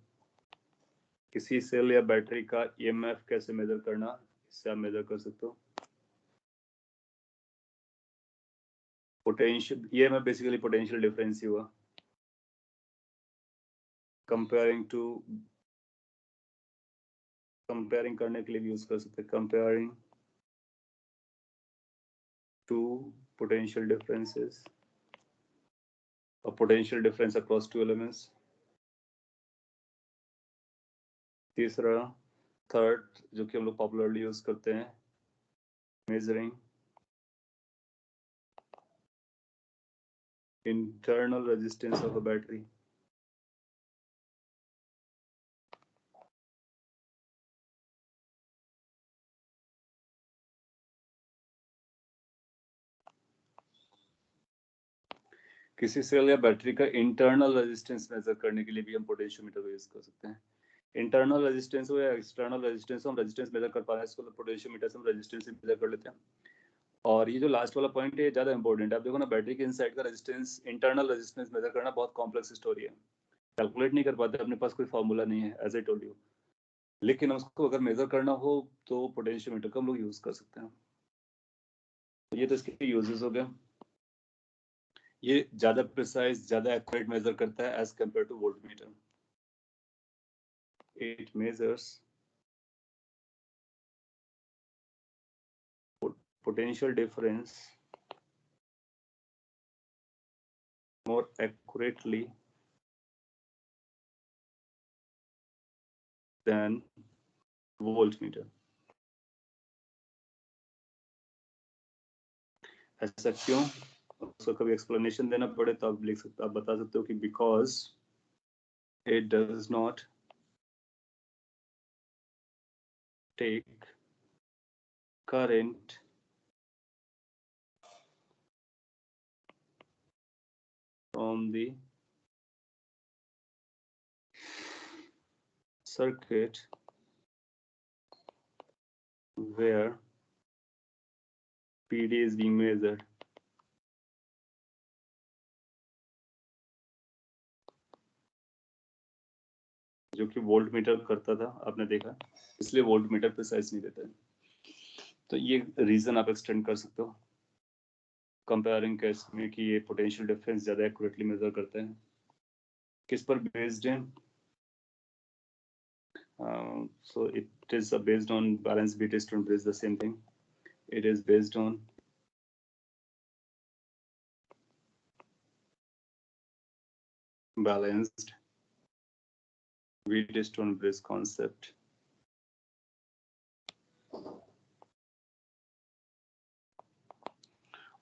किसी सेल या बैटरी का EMF कैसे मेजर करना, इससे आप मेजर कर सकते हो। Potential EMF basically potential difference ही हुआ। कंपेयरिंग करने के लिए भी यूज कर सकते हैं, कंपेयरिंग टू पोटेंशियल डिफरेंसेस और potential difference across two elements. तीसरा, थर्ड, जो कि हम लोग पॉपुलरली यूज करते हैं, measuring internal resistance of a battery। किसी सेल या बैटरी का इंटरनल रेजिस्टेंस मेजर करने के लिए भी हम पोटेंशियोमीटर का यूज कर सकते हैं। इंटरनल रेजिस्टेंस हो या एक्सटर्नल रेजिस्टेंस हो, हम रेजिस्टेंस मेजर कर पा रहे हैं, इसको पोटेंशियोमीटर से हम रेजिस्टेंस मेजर कर लेते हैं। और ये जो लास्ट वाला पॉइंट है, ये ज्यादा इंपॉर्टेंट है। आप देखो ना, बैटरी के इनसाइड का रेजिस्टेंस, इंटरनल रेजिस्टेंस मेजर करना बहुत कॉम्प्लेक्स स्टोरी है, कैलकुलेट नहीं कर पाते, अपने पास कोई फॉर्मूला नहीं है, एज आई टोल्ड यू। लेकिन उसको अगर मेजर करना हो तो पोटेंशियोमीटर का हम लोग यूज कर सकते हैं। तो ये तो इसके यूजेस हो गया। ये ज्यादा प्रिसाइज, ज्यादा एक्यूरेट मेजर करता है as compare to voltmeter. It measures potential difference more accurately than voltmeter। ऐसा क्यों? उसको कभी एक्सप्लेनेशन देना पड़े तो आप लिख सकते, आप बता सकते हो कि because it does not take current from the circuit where PD is being measured। जो कि वोल्ट मीटर करता था, आपने देखा, इसलिए वोल्ट मीटर प्रिसाइज नहीं देता है। तो ये रीजन आप एक्सटेंड कर सकते हो कंपेयरिंग केस में कि ये पोटेंशियल डिफरेंस ज्यादा एक्यूरेटली मेजर करते हैं। किस पर बेस्ड है? So it is based on balance beat student is the same thing. It is based on balanced Wheatstone bridge concept.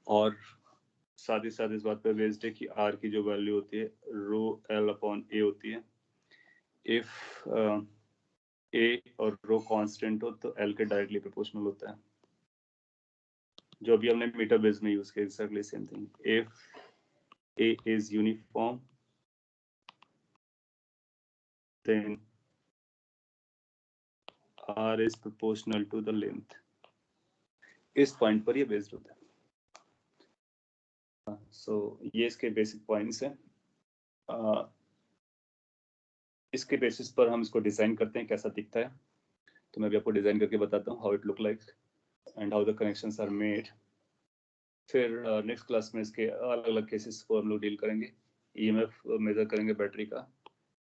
और साथ ही साथ इस बात पे बेस्ड है कि R की जो वैल्यू होती है रो L अपॉन A होती है। इफ A और रो कांस्टेंट हो तो L के डायरेक्टली प्रोपोर्शनल होता है, जो अभी हमने मीटर बेस में यूज किया, exactly same thing. If A is uniform then R is proportional to the length। इस पॉइंट पर ये बेस्ड होता है। सो ये इसके बेसिक पॉइंट्स हैं। इसके बेसिस पर हम इसको डिजाइन करते हैं कैसा दिखता है। तो मैं भी आपको डिजाइन करके बताता हूँ how it look like and how the connections are made. फिर नेक्स्ट क्लास में इसके अलग अलग केसेस को हम लोग डील करेंगे। ईएमएफ मेजर करेंगे बैटरी का,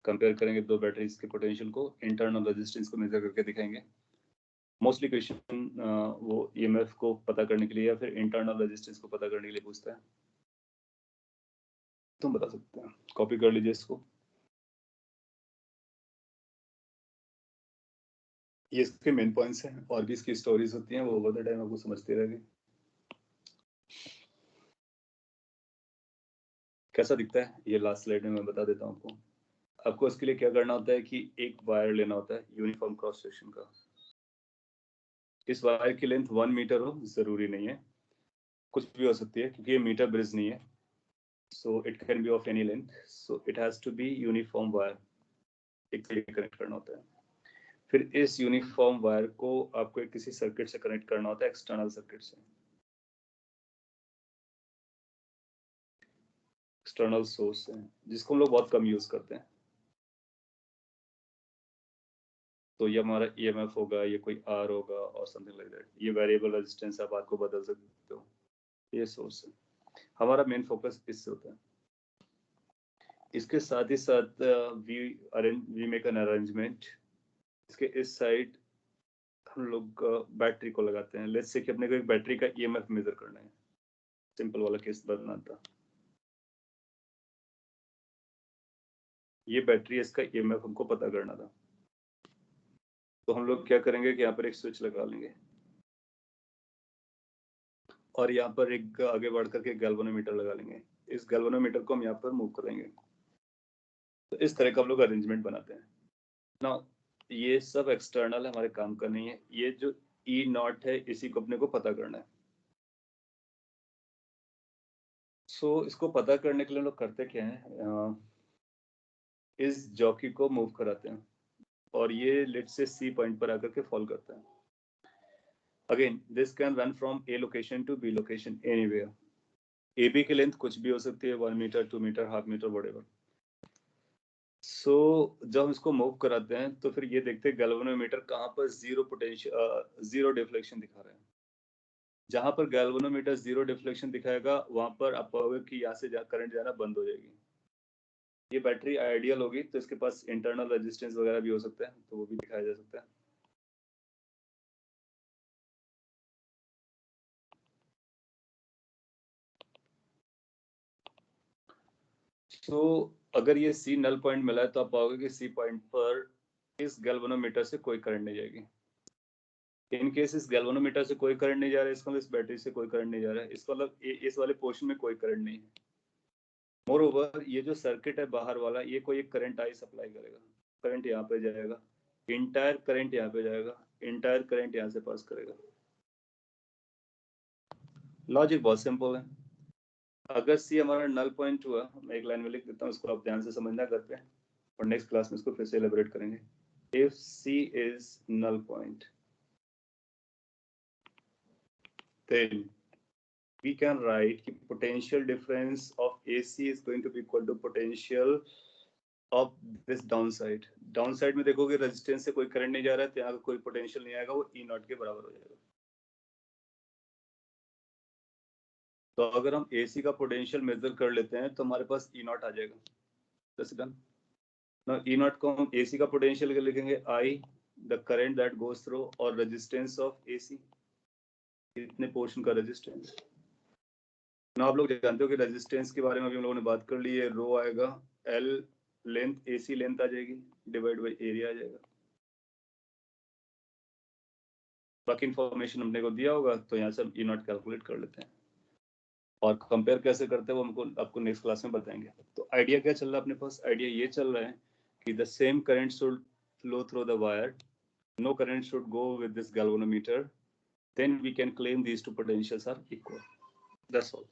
कंपेयर करेंगे दो बैटरीज के पोटेंशियल को, इंटरनल रेजिस्टेंस को मेजर करके दिखाएंगे। मोस्टली क्वेश्चन वो ईएमएफ को पता करने के लिए या फिर इंटरनल रेजिस्टेंस को पता करने के लिए पूछता है। तुम बता सकते हैं, कॉपी कर लीजिए इसको। ये इसके मेन पॉइंट्स हैं, और भी इसकी स्टोरीज होती हैं, वो ओवर द टाइम आपको समझते रहेंगे। कैसा दिखता है ये लास्ट स्लाइड में मैं बता देता हूँ आपको। आपको इसके लिए क्या करना होता है कि एक वायर लेना होता है यूनिफॉर्म क्रॉस सेक्शन का। इस वायर की लेंथ 1 मीटर हो जरूरी नहीं है, कुछ भी हो सकती है क्योंकि ये मीटर ब्रिज नहीं है। So it can be of any length, so it has to be uniform wire, एक कनेक्ट करना होता है। फिर इस यूनिफॉर्म वायर को आपको किसी सर्किट से कनेक्ट करना होता है, एक्सटर्नल सर्किट से, एक्सटर्नल सोर्स है, जिसको हम लोग बहुत कम यूज करते हैं। तो ये हमारा ईएमएफ होगा, ये कोई आर होगा और समथिंग लाइक दैट। ये वेरिएबल रेजिस्टेंस आप आपको बदल सकते हो। ये सोर्स है, हमारा मेन फोकस इससे होता है। इसके साथ ही साथ वी मेक एन अरेंजमेंट। इसके इस साइड हम लोग बैटरी को लगाते हैं। लेट्स से कि अपने को एक बैटरी का ईएमएफ मेजर करना है, सिंपल वाला केस बनाना था। ये बैटरी, इसका ईएमएफ हमको पता करना था। तो हम लोग क्या करेंगे कि यहाँ पर एक स्विच लगा लेंगे और यहाँ पर एक आगे बढ़ करके गैल्वेनोमीटर लगा लेंगे। इस गैल्वेनोमीटर को हम यहाँ पर मूव करेंगे। तो इस तरह का हम लोग अरेंजमेंट बनाते हैं ना। ये सब एक्सटर्नल है, हमारे काम का नहीं है। ये जो ई नॉट है इसी को अपने को पता करना है। सो इसको पता करने के लिए हम लोग करते क्या है, इस जॉकी को मूव कराते हैं और ये लेट से सी पॉइंट पर आकर के फॉल करता है। Again this can run from A location to B location anywhere. A B की लेंथ कुछ भी हो सकती है, 1 meter, 2 meter, half meter, whatever. So जब हम इसको मूव कराते हैं तो फिर ये देखते हैं गैल्वेनोमीटर कहाँ पर जीरो पोटेंशियल, जीरो डिफ्लेक्शन दिखा रहा है। जहां पर गैल्वेनोमीटर जीरो डिफ्लेक्शन दिखाएगा वहां पर आप पाओगे कि यहाँ से करंट जाना बंद हो जाएगी। ये बैटरी आइडियल होगी तो इसके पास इंटरनल रेजिस्टेंस वगैरह भी हो सकता है, तो वो भी दिखाया जा सकता है। तो अगर ये सी नल पॉइंट मिला है तो आप पाओगे कि सी पॉइंट पर इस गैल्वेनोमीटर से कोई करंट नहीं जाएगी। इन केस इस गैल्वेनोमीटर से कोई करंट नहीं जा रहा है, इसका मतलब इस बैटरी से कोई करंट नहीं जा रहा है, इसका मतलब इस वाले पोर्शन में कोई करंट नहीं है। मोर ओवर ये जो सर्किट है बाहर वाला, ये कोई एक करंट आई सप्लाई करेगा। करंट यहाँ पे जाएगा, इंटायर करंट यहाँ पे जाएगा, इंटायर करंट यहाँ से पास करेगा। लॉजिक बहुत सिंपल है। अगर सी हमारा नल पॉइंट हुआ, मैं एक लाइन में लिख देता हूँ, इसको आप ध्यान से समझना घर पे, और नेक्स्ट क्लास में इसको फिर से एलेबोरेट करेंगे। If C is null point then we can write potential difference of AC is going to be equal to potential of this down side में देखोगे रेजिस्टेंस से कोई करंट नहीं जा रहा है, तो यहाँ का कोई पोटेंशियल नहीं आएगा, वो ई नॉट के बराबर हो जाएगा। तो अगर हम एसी का पोटेंशियल मेजर कर लेते हैं तो हमारे पास ई नॉट आ जाएगा। That's done. Now E not को हम एसी का पोटेंशियल के लिखेंगे I the current that goes through और रेजिस्टेंस ऑफ एसी, इतने पोर्शन का रेजिस्टेंस। ना आप लोग जानते हो कि रेजिस्टेंस के बारे में अभी हम लोगों ने बात कर ली है, रो आएगा, एल लेंथ एसी लेंथ आ जाएगी, डिवाइड बाई एरिया आ जाएगा। बाकी इंफॉर्मेशन हमने को दिया होगा, तो यहाँ से हम ई नॉट कैलकुलेट कर लेते हैं और कंपेयर कैसे करते हैं वो हमको आपको नेक्स्ट क्लास में बताएंगे। तो आइडिया क्या चल रहा है अपने पास? आइडिया ये चल रहा है कि the same current should flow through the wire, no current should go with this galvanometer, then we can claim these two potentials are equal. That's all.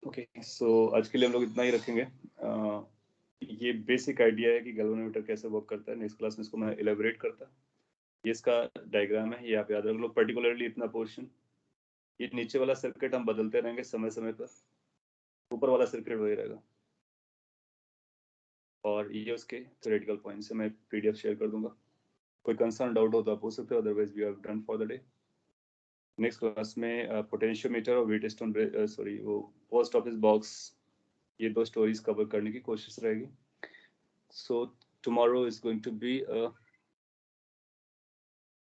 Okay, so आज के लिए हम लोग इतना ही रखेंगे। ये बेसिक आइडिया है कि गैल्वेनोमीटर कैसे वर्क करता है। नेक्स्ट क्लास में इसको मैं एलेबोरेट करता। ये इसका डायग्राम है, ये आप याद रख लो। पर्टिकुलरली इतना पोर्शन, ये नीचे वाला सर्किट हम बदलते रहेंगे समय समय पर, ऊपर वाला सर्किट वही रहेगा। और ये उसके थ्योरेटिकल पॉइंट्स है, मैं पीडीएफ शेयर कर दूंगा। कोई कंसर्न डाउट हो तो आप पूछ सकते हो, otherwise we have done for the day. Next class में पोटेंशियोमीटर और व्हीटस्टोन सॉरी वो पोस्ट ऑफिस बॉक्स, ये दो स्टोरीज कवर करने की कोशिश रहेगी। So tomorrow is going to be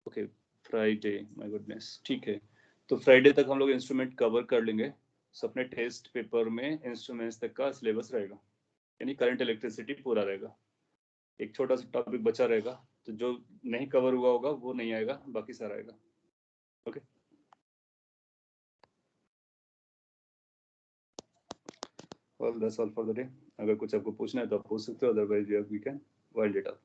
okay Friday, my goodness, ठीक है। तो फ्राइडे तक हम लोग इंस्ट्रूमेंट कवर कर लेंगे। सो अपने टेस्ट पेपर में इंस्ट्रूमेंट्स तक का सिलेबस रहेगा, यानी करंट इलेक्ट्रिसिटी पूरा रहेगा। एक छोटा सा टॉपिक बचा रहेगा, तो जो नहीं कवर हुआ होगा वो नहीं आएगा, बाकी सारा आएगा। Okay, well that's all for the day। अगर कुछ आपको पूछना है तो आप पूछ सकते हो, otherwise we can wild it out.